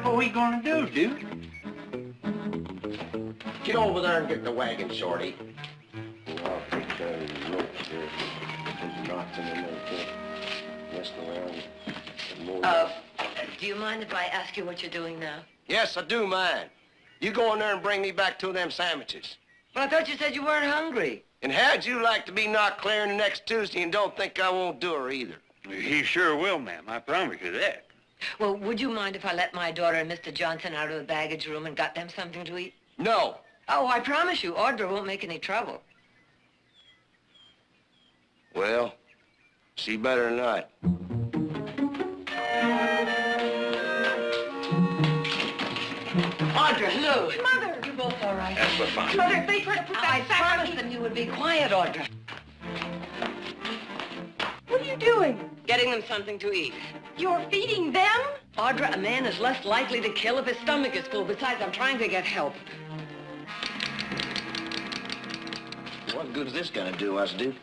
What are we gonna do, Duke? Get over there and get the wagon, Shorty. I'll take care of the ropes here. There's knots in there, messing around. Do you mind if I ask you what you're doing now? Yes, I do mind. You go in there and bring me back 2 of them sandwiches. Well, I thought you said you weren't hungry. And how'd you like to be knocked clear in the next Tuesday and don't think I won't do her either? He sure will, ma'am. I promise you that. Well, would you mind if I let my daughter and Mr. Johnson out of the baggage room and got them something to eat? No. Oh, I promise you, Audra won't make any trouble. Well, she better not. Audra, hello. Mother! You both all right? Yes, we're fine. Mother, if they try to put I that sack on promised them you would be quiet, Audra. What are you doing? Getting them something to eat. You're feeding them? Audra, a man is less likely to kill if his stomach is full. Besides, I'm trying to get help. What good is this gonna do us, Duke?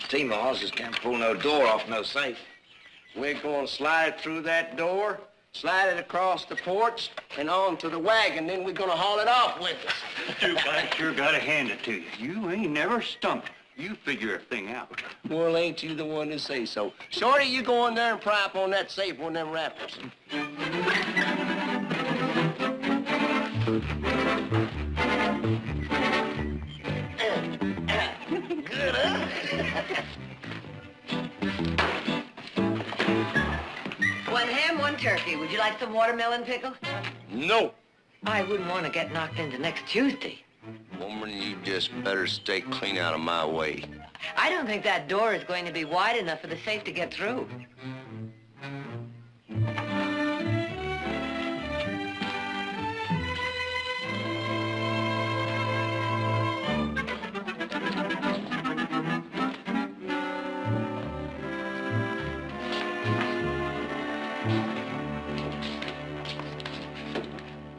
Team of horses can't pull no door off no safe. We're going to slide through that door, slide it across the porch, and on to the wagon. Then we're going to haul it off with us. Duke, I sure gotta hand it to you. You ain't never stumped. You figure a thing out. Well, ain't you the one to say so? Shorty, you go in there and pry up on that safe on them rafters. Good, huh? One ham, one turkey. Would you like some watermelon pickle? No. I wouldn't want to get knocked into next Tuesday. Woman, you just better stay clean out of my way. I don't think that door is going to be wide enough for the safe to get through.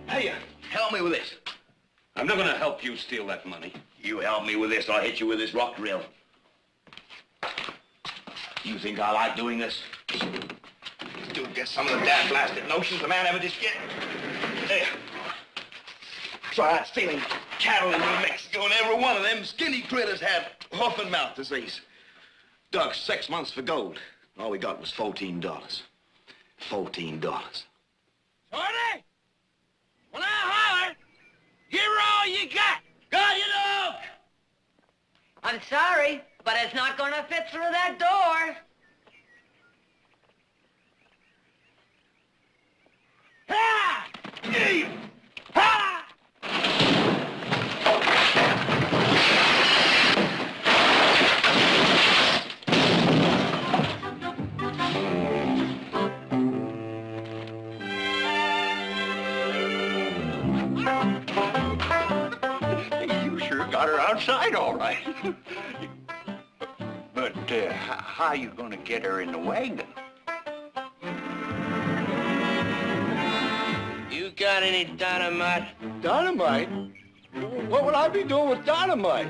Hey, help me with this. I'm not gonna help you steal that money. You help me with this, I'll hit you with this rock drill. You think I like doing this? Dude, get some of the damn blasted notions a man ever just get. There. Try out stealing cattle in New Mexico, and every one of them skinny critters had hoof and mouth disease. Dug 6 months for gold. All we got was $14. $14. Shorty! When I holler, give her all you got. Got you know? I'm sorry, but it's not going to fit through that door. Ha! Ha! You sure got her outside all right. But how you gonna get her in the wagon? You got any dynamite? Dynamite? What would I be doing with dynamite?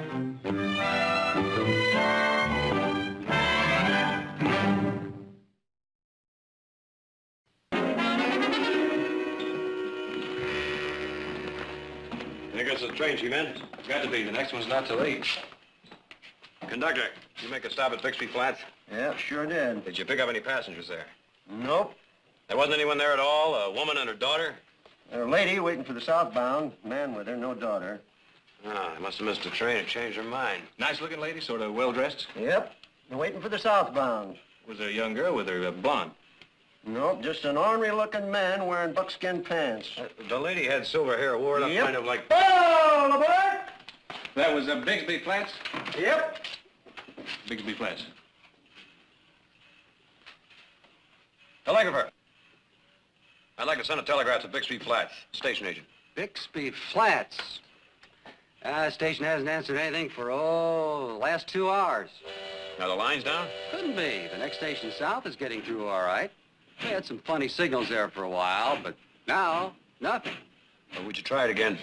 There goes the train, Chief Man. Got to be. The next one's not till 8. Conductor, You make a stop at Bixby Flats? Yeah, sure did. Did you pick up any passengers there? Nope. There wasn't anyone there at all? A woman and her daughter? There's a lady waiting for the southbound. Man with her, no daughter. Oh, they must have missed the train and changed their mind. Nice-looking lady, sort of well-dressed? Yep. They're waiting for the southbound. Was there a young girl with her, blonde? Nope, just an ornery-looking man wearing buckskin pants. The lady had silver hair, wore it up kind of like... Oh, aboard! That was Bixby Flats? Yep. Bixby Flats. Telegrapher. I'd like to send a telegraph to Bixby Flats. Station agent. Bixby Flats. The station hasn't answered anything for, the last 2 hours. Now the line's down? Couldn't be. The next station south is getting through all right. We had some funny signals there for a while, but now, nothing. Well, would you try it again?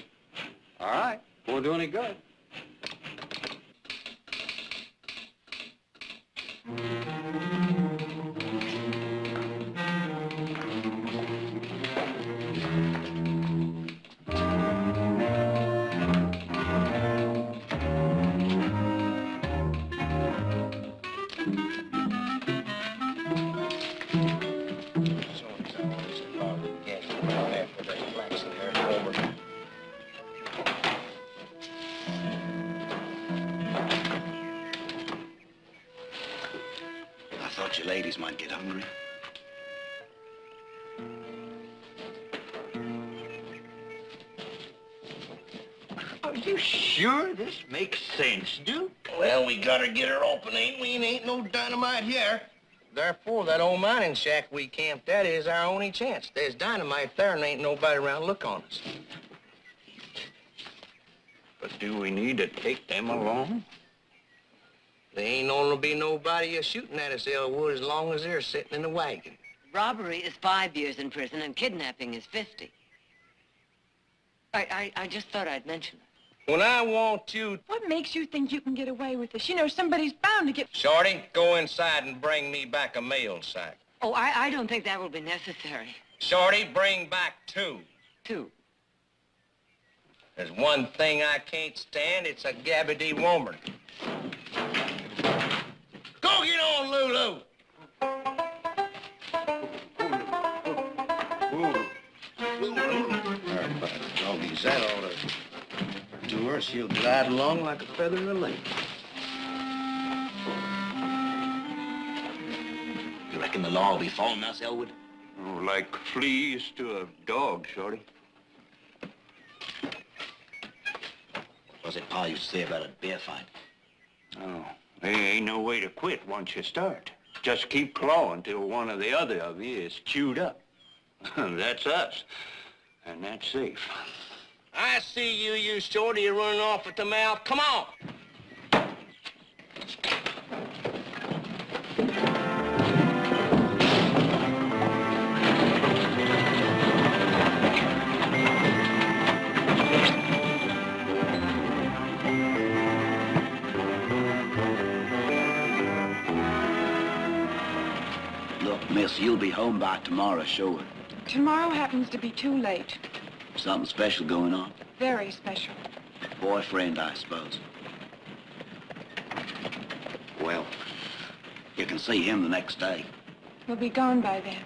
All right. Won't do any good. You ladies might get hungry. Are you sure this makes sense, Duke? Well, we gotta get her open, ain't we? And ain't no dynamite here. Therefore, that old mining shack we camped at is our only chance. There's dynamite there and ain't nobody around to look on us. But do we need to take them along? There ain't gonna be nobody shooting at us, Elwood, as long as they're sitting in the wagon. Robbery is 5 years in prison and kidnapping is 50. I just thought I'd mention it. When I want you... What makes you think you can get away with this? You know, somebody's bound to get... Shorty, go inside and bring me back a mail sack. Oh, I don't think that will be necessary. Shorty, bring back 2. 2. There's one thing I can't stand, it's a gabbity woman. Go get on, Lulu! Doggies, that ought to do her. She'll glide along like a feather in a lake. You reckon the law will be following us, Elwood? Oh, like fleas to a dog, Shorty. What's it Pa used to say about a bear fight? Oh, there ain't no way to quit once you start. Just keep clawing till one or the other of you is chewed up. That's us, and that's safe. I see you Shorty, you're running off at the mouth. Come on! Look, miss, you'll be home by tomorrow, sure. Tomorrow happens to be too late. Something special going on? Very special. Boyfriend, I suppose. Well, you can see him the next day. He'll be gone by then.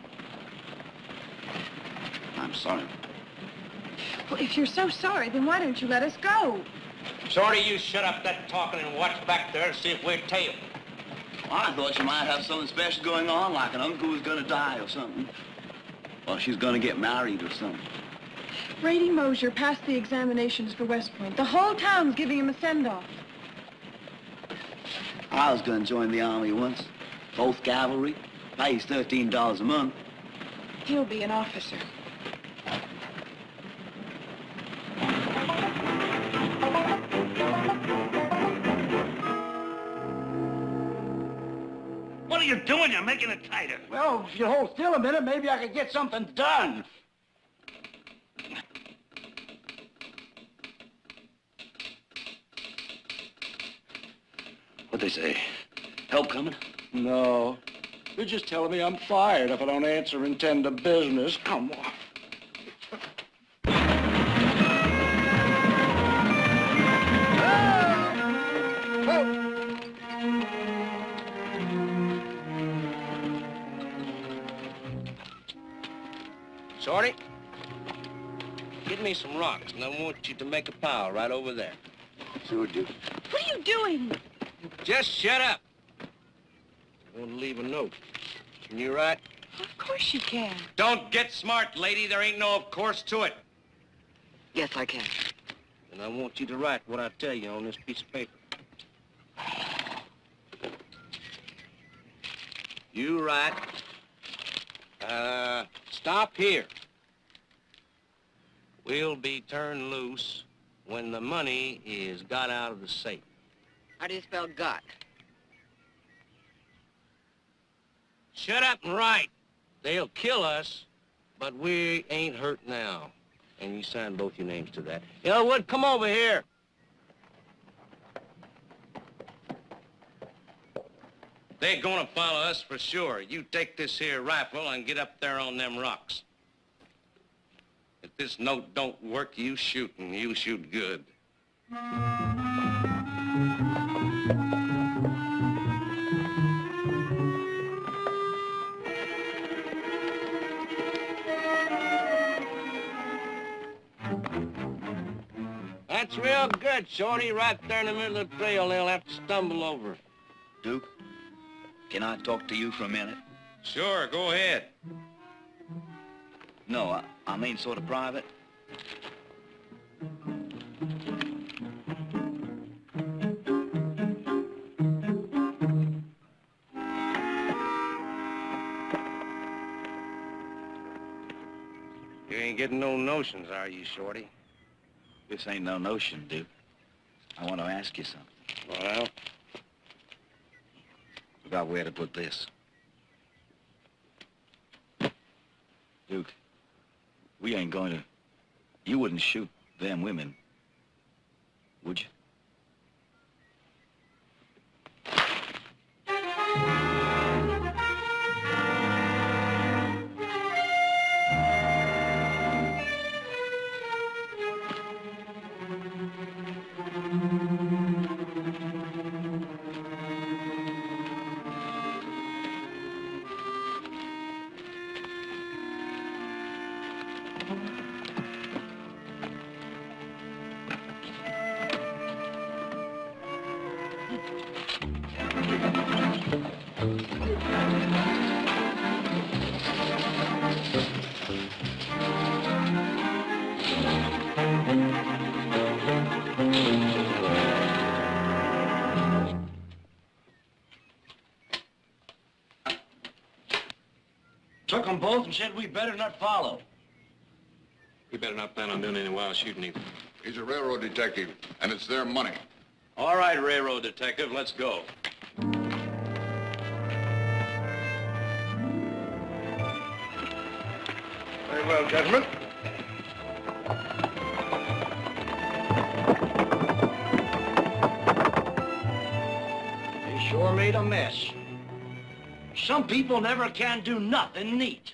I'm sorry. Well, if you're so sorry, then why don't you let us go? Shorty, you shut up that talking and watch back there and see if we're tailed. Well, I thought you might have something special going on, like an uncle who's gonna die or something. Or she's gonna get married or something. Brady Mosier passed the examinations for West Point. The whole town's giving him a send-off. I was gonna join the army once. Both cavalry. Pays $13 a month. He'll be an officer. What are you doing? You're making it tighter. Well, if you hold still a minute, maybe I could get something done. What'd they say? Help coming? No. They're just telling me I'm fired if I don't answer and tend to business. Come on. me some rocks, and I want you to make a pile right over there. Sure, Duke. What are you doing? Just shut up. I want to leave a note. Can you write? Of course you can. Don't get smart, lady. There ain't no of course to it. Yes, I can. And I want you to write what I tell you on this piece of paper. You write, stop here. We'll be turned loose when the money is got out of the safe. How do you spell got? Shut up and write. They'll kill us, but we ain't hurt now. And you sign both your names to that. Elwood, come over here. They're gonna follow us for sure. You take this here rifle and get up there on them rocks. If this note don't work, you shoot, and you shoot good. That's real good, Shorty. Right there in the middle of the trail, they'll have to stumble over. Duke, can I talk to you for a minute? Sure, go ahead. No, I mean sort of private. You ain't getting no notions, are you, Shorty? This ain't no notion, Duke. I want to ask you something. Well? About where to put this. Duke, we ain't going to... You wouldn't shoot them women, would you? Took them both and said we better not follow. We better not plan on doing any wild shooting either. He's a railroad detective, and it's their money. All right, railroad detective, let's go. Very well, gentlemen. They sure made a mess. Some people never can do nothing neat.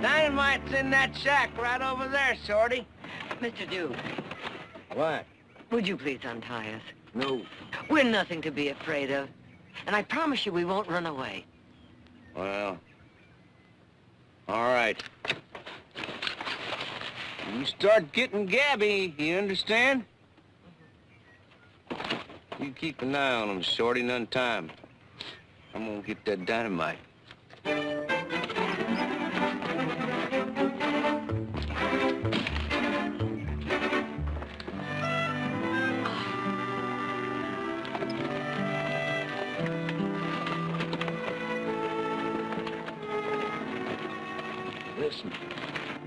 Dynamite's in that shack right over there, Shorty. Mr. Duke, What? would you please untie us? No. We're nothing to be afraid of. And I promise you we won't run away. Well, all right. You start getting gabby, you understand? You keep an eye on them, Shorty, none time. I'm gonna get that dynamite. Listen,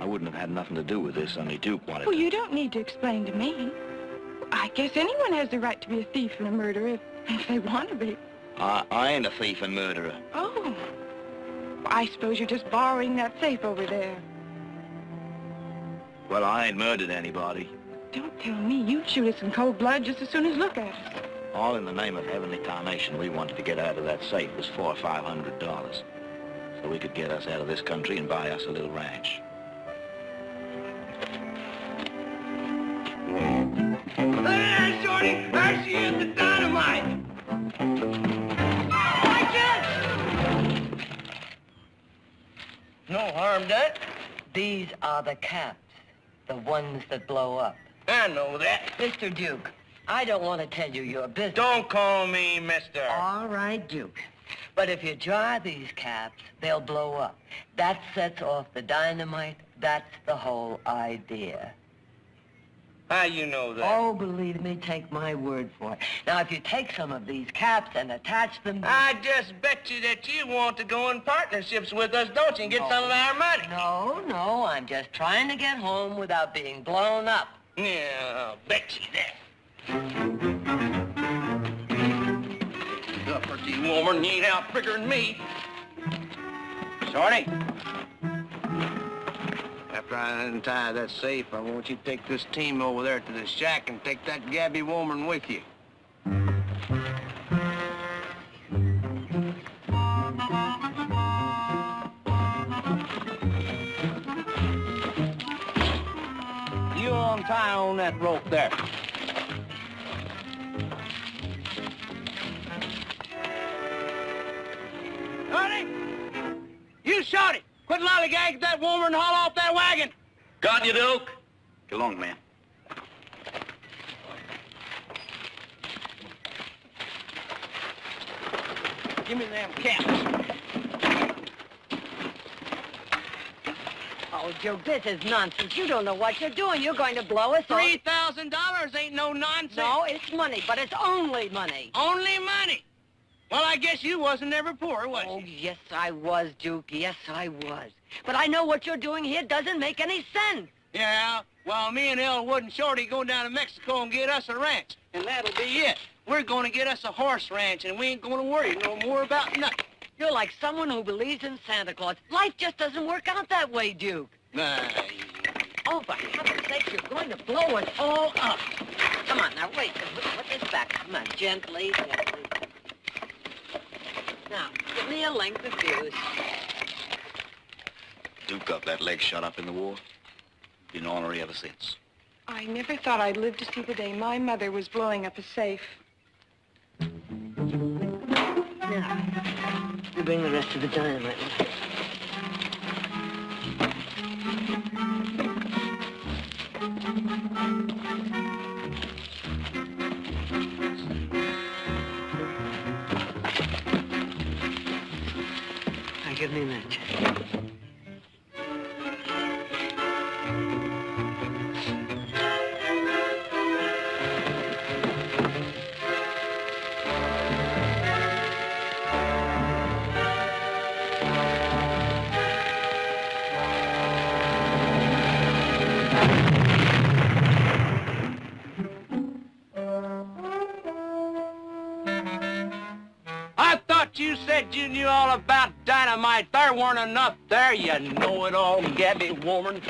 I wouldn't have had nothing to do with this, only Duke wanted Well, to. you don't need to explain to me. I guess anyone has the right to be a thief and a murderer if they want to be. I ain't a thief and murderer. Oh. I suppose you're just borrowing that safe over there. Well, I ain't murdered anybody. Don't tell me you'd shoot us in cold blood just as soon as look at us. All in the name of heavenly tarnation we wanted to get out of that safe was $400 or $500. So we could get us out of this country and buy us a little ranch. There, Shorty! There she is, the dynamite! Watch it! No harm done. These are the caps, the ones that blow up. I know that. Mr. Duke, I don't want to tell you your business. Don't call me mister. All right, Duke. But if you jar these caps, they'll blow up. That sets off the dynamite. That's the whole idea. How you know that? Oh, believe me, take my word for it. Now, if you take some of these caps and attach them... I just bet you that you want to go in partnerships with us, don't you, and get some of our money? No, I'm just trying to get home without being blown up. Yeah, I'll bet you that. Uppity woman, you ain't out bigger than me. Shorty. After I untie that safe, I want you to take this team over there to the shack and take that Gabby woman with you. You untie on that rope there. Honey, you shot it. Quit lollygagging that woman and haul off that wagon. Got you, Duke. Get along, man. Give me them caps. Oh, Duke, this is nonsense. You don't know what you're doing. You're going to blow us all. $3,000 ain't no nonsense. No, it's money, but it's only money. Only money? Well, I guess you wasn't ever poor, was you? Oh, yes, I was, Duke. Yes, I was. But I know what you're doing here doesn't make any sense. Yeah, well, me and Elwood and Shorty go down to Mexico and get us a ranch, and that'll be it. We're going to get us a horse ranch, and we ain't going to worry no more about nothing. You're like someone who believes in Santa Claus. Life just doesn't work out that way, Duke. Oh, for heaven's sake, you're going to blow us all up. Come on, now, wait. Put this back. Come on, gently, gently. Now, give me a length of fuse. Duke got that leg shot up in the war. Been ornery ever since. I never thought I'd live to see the day my mother was blowing up a safe. Now, you bring the rest of the dynamite. Now, give me a minute. You said you knew all about dynamite. There weren't enough there, you know-it-all, Gabby woman.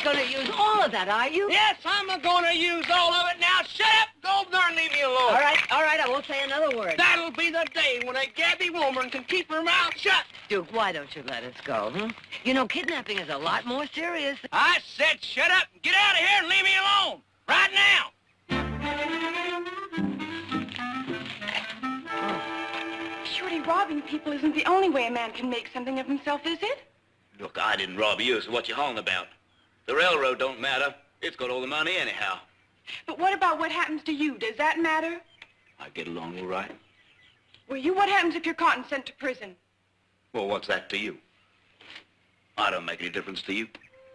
Going to use all of that, are you? Yes, I'm going to use all of it. Now, shut up, go there and leave me alone. All right, I won't say another word. That'll be the day when a Gabby woman can keep her mouth shut. Duke, why don't you let us go, hmm? You know, kidnapping is a lot more serious. I said shut up and get out of here and leave me alone. Right now. Shorty, robbing people isn't the only way a man can make something of himself, is it? Look, I didn't rob you, so what you hauling about? The railroad don't matter. It's got all the money anyhow. But what about what happens to you? Does that matter? I get along all right. Well, what happens if you're caught and sent to prison? Well, what's that to you? I don't make any difference to you.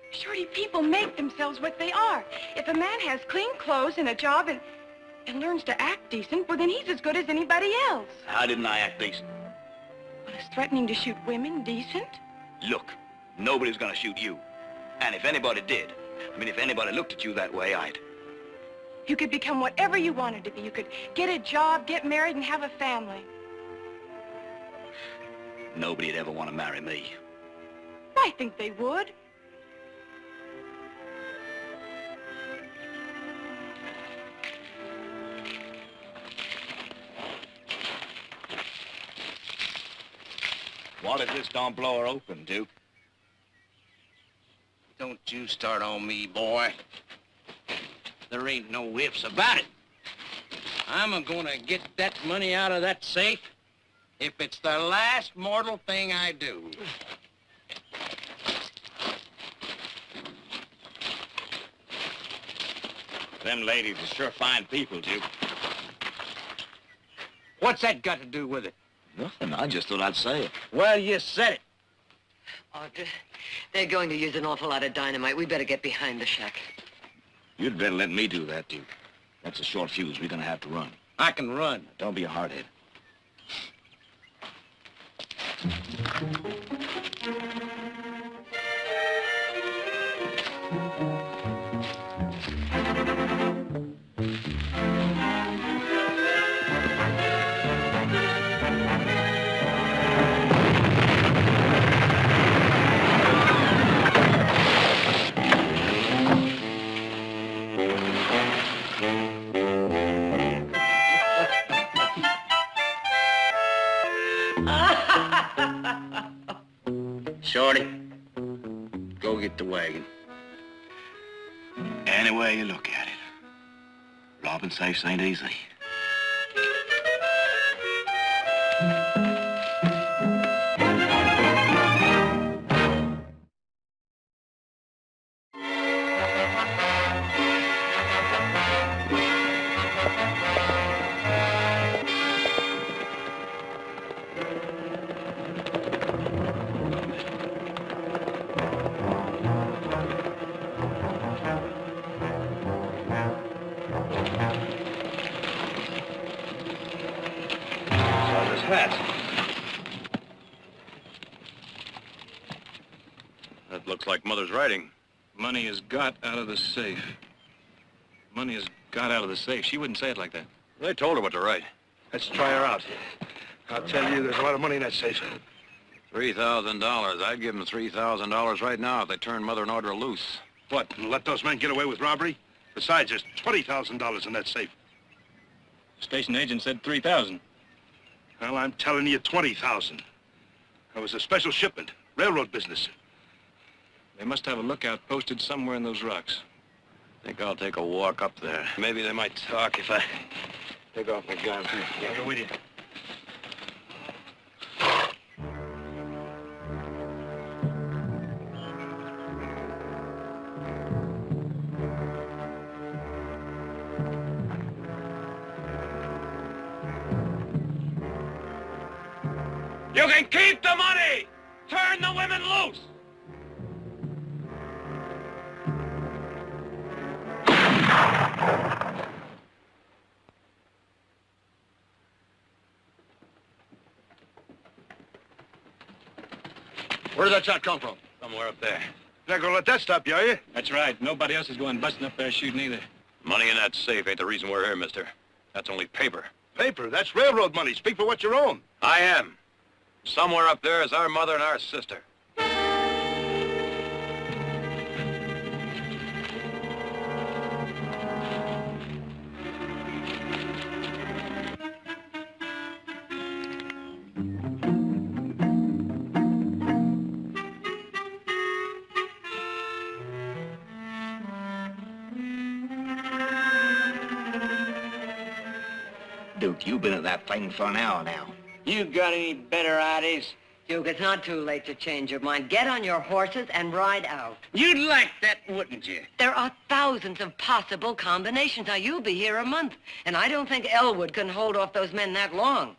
Shorty, people make themselves what they are. If a man has clean clothes and a job and learns to act decent, well, then he's as good as anybody else. How didn't I act decent? Well, is threatening to shoot women decent? Look, nobody's gonna shoot you. And if anybody did, if anybody looked at you that way, You could become whatever you wanted to be. You could get a job, get married, and have a family. Nobody'd ever want to marry me. I think they would. What if this don't blow her open, Duke? Don't you start on me, boy. There ain't no ifs about it. I'm gonna get that money out of that safe if it's the last mortal thing I do. Them ladies are sure fine people, Duke. What's that got to do with it? Nothing. I just thought I'd say it. Well, you said it. Oh, they're going to use an awful lot of dynamite. We better get behind the shack. You'd better let me do that, Duke. That's a short fuse. We're gonna have to run. I can run. Don't be a hardhead. Shorty, go get the wagon. Any way you look at it, robbing safes ain't easy. That looks like Mother's writing. Money is got out of the safe. Money is got out of the safe. She wouldn't say it like that. They told her what to write. Let's try her out. I'll tell you, there's a lot of money in that safe. $3,000. I'd give them $3,000 right now if they turned Mother and order loose. What, and let those men get away with robbery? Besides, there's $20,000 in that safe. Station agent said $3,000. Well, I'm telling you, $20,000. That was a special shipment, railroad business. They must have a lookout posted somewhere in those rocks. I think I'll take a walk up there. Maybe they might talk if I take off my gun. Yeah, go with you. You can keep the money! Turn the women loose! Where did that shot come from? Somewhere up there. You're not gonna let that stop you, are you? That's right. Nobody else is going busting up there shooting either. Money in that safe ain't the reason we're here, mister. That's only paper. Paper? That's railroad money. Speak for what you own. I am. Somewhere up there is our mother and our sister. Duke, you've been at that thing for an hour now. You got any better ideas? Duke, it's not too late to change your mind. Get on your horses and ride out. You'd like that, wouldn't you? There are thousands of possible combinations. Now, you'll be here a month, and I don't think Elwood can hold off those men that long.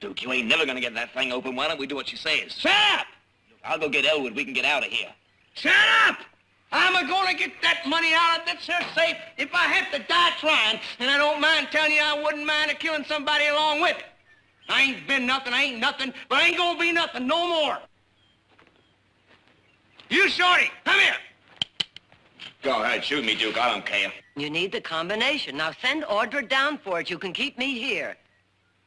Duke, you ain't never gonna get that thing open. Why don't we do what she says? Shut up! I'll go get Elwood. We can get out of here. Shut up! I'm gonna get that money out of this here safe if I have to die trying, and I don't mind telling you I wouldn't mind killing somebody along with it. I ain't been nothing, I ain't nothing, but I ain't gonna be nothing no more. You, Shorty, come here. Go ahead, shoot me, Duke. I don't care. You need the combination. Now, send Audra down for it. You can keep me here.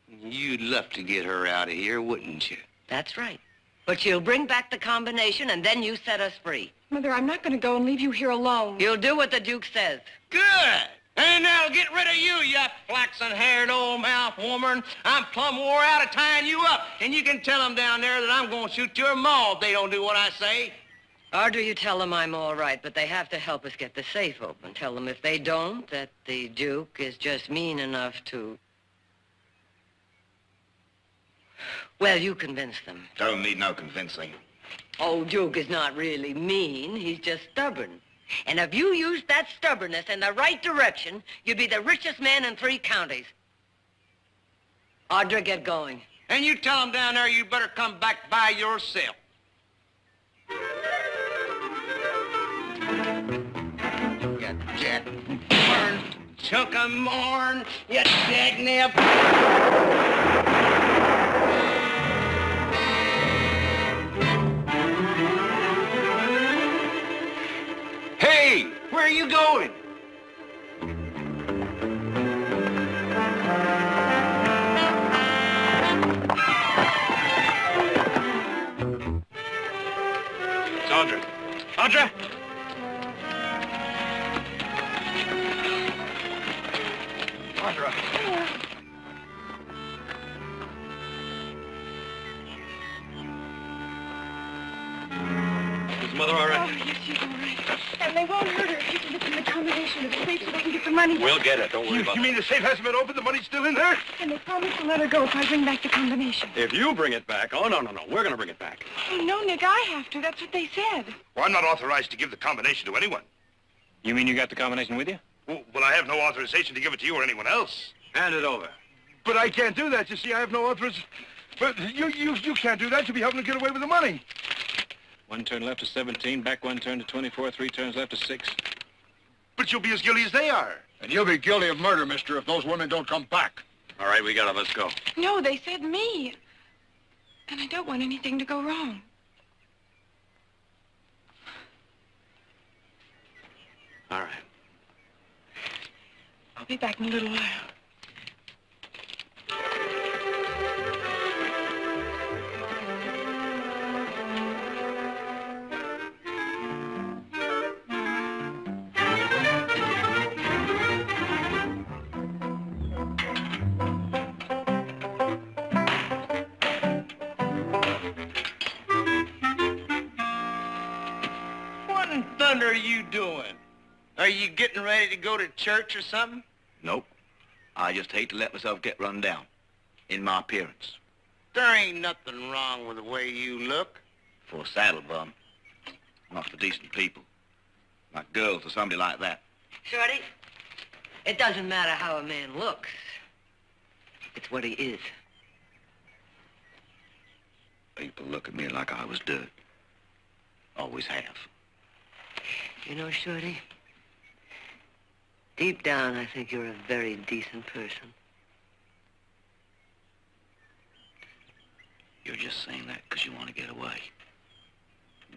You'd love to get her out of here, wouldn't you? That's right. But she'll bring back the combination, and then you set us free. Mother, I'm not going to go and leave you here alone. You'll do what the Duke says. Good. And that'll get rid of you, you flaxen-haired old mouth woman. I'm plumb wore out of tying you up. And you can tell them down there that I'm going to shoot your maw if they don't do what I say. Audrey, you tell them I'm all right, but they have to help us get the safe open. Tell them if they don't, that the Duke is just mean enough to... Well, you convince them. Don't need no convincing. Oh, Duke is not really mean. He's just stubborn. And if you used that stubbornness in the right direction, you'd be the richest man in 3 counties. Audrey, get going. And you tell them down there you better come back by yourself. You jet burn chunk of morn, you dagnip. Hey, where are you going? It's Audrey. Audrey! Audrey. Is Mother all right? Oh, yes, she's all right. And they won't hurt her if you can get them the combination of the safe so they can get the money. We'll get it. Don't worry about it. You mean the safe hasn't been opened? The money's still in there? And they promised to let her go if I bring back the combination. If you bring it back... Oh, no. We're going to bring it back. Oh, no, Nick, I have to. That's what they said. Well, I'm not authorized to give the combination to anyone. You mean you got the combination with you? Well, I have no authorization to give it to you or anyone else. Hand it over. But I can't do that. You see, I have no authorization. But you can't do that. You'll be helping to get away with the money. 1 turn left to 17, back 1 turn to 24, 3 turns left to 6. But you'll be as guilty as they are. And you'll be guilty of murder, mister, if those women don't come back. All right, we got it. Let's go. No, they said me. And I don't want anything to go wrong. All right. I'll be back in a little while. What in thunder are you doing? Are you getting ready to go to church or something? Nope. I just hate to let myself get run down in my appearance. There ain't nothing wrong with the way you look. For a saddle bum. Not for decent people. Like girls or somebody like that. Shorty, it doesn't matter how a man looks. It's what he is. People look at me like I was dirt. Always have. You know, Shorty, deep down, I think you're a very decent person. You're just saying that because you want to get away.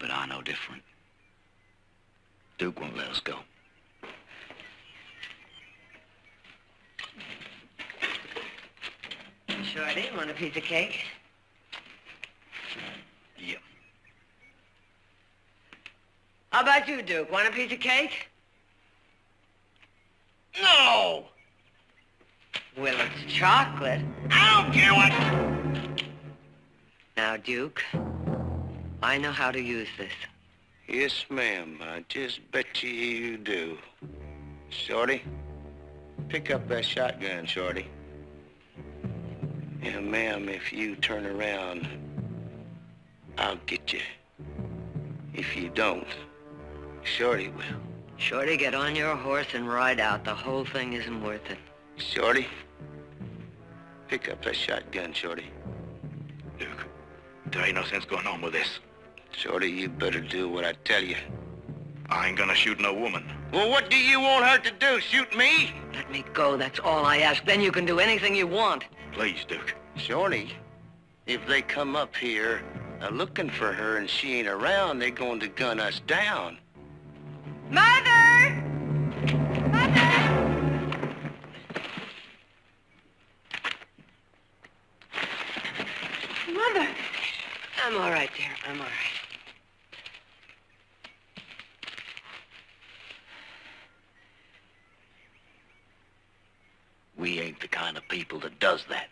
But I know different. Duke won't let us go. Shorty, want a piece of cake? Yep. How about you, Duke? Want a piece of cake? No! Well, it's chocolate. I don't care what... Now, Duke, I know how to use this. Yes, ma'am. I just bet you do. Shorty, pick up that shotgun, Shorty. Yeah, ma'am, if you turn around, I'll get you. If you don't, Shorty will. Shorty, get on your horse and ride out. The whole thing isn't worth it. Shorty, pick up that shotgun, Shorty. Duke, there ain't no sense going on with this. Shorty, you better do what I tell you. I ain't gonna shoot no woman. Well, what do you want her to do? Shoot me? Let me go, that's all I ask. Then you can do anything you want. Please, Duke. Shorty, if they come up here looking for her and she ain't around, they're going to gun us down. Mother! Mother! I'm all right, dear. I'm all right. people that does that.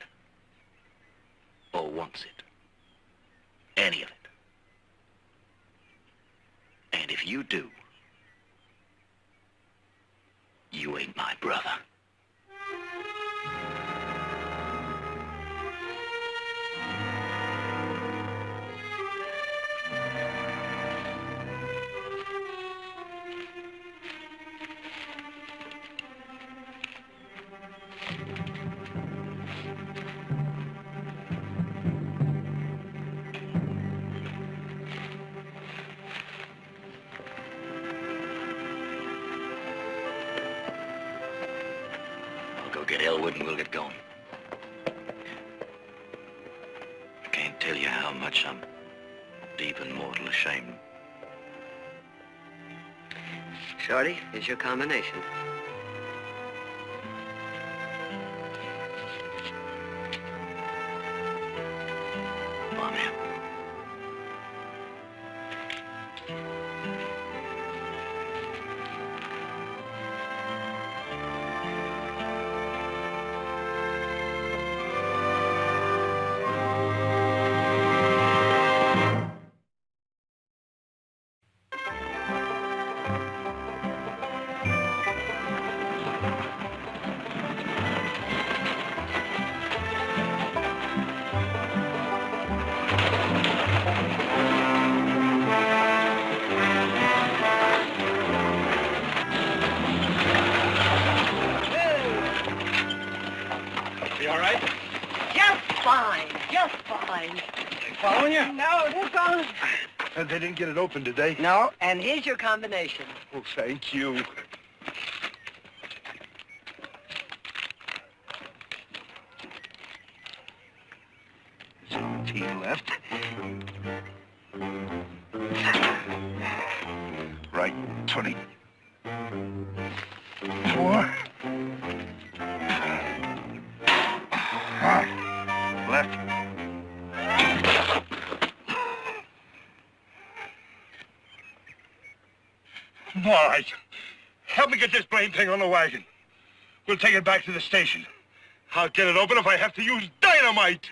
Or wants it. Any of it. And if you do, you ain't my brother. Get Elwood and we'll get going. I can't tell you how much I'm deep and mortal ashamed. Shorty, here's your combination. Come on, man. Following you? No, they're gone. They didn't get it open, did they? No, and here's your combination. Oh, thank you. There's 17 left. Right, 20. 4. Left. All right. Help me get this blame thing on the wagon. We'll take it back to the station. I'll get it open if I have to use dynamite.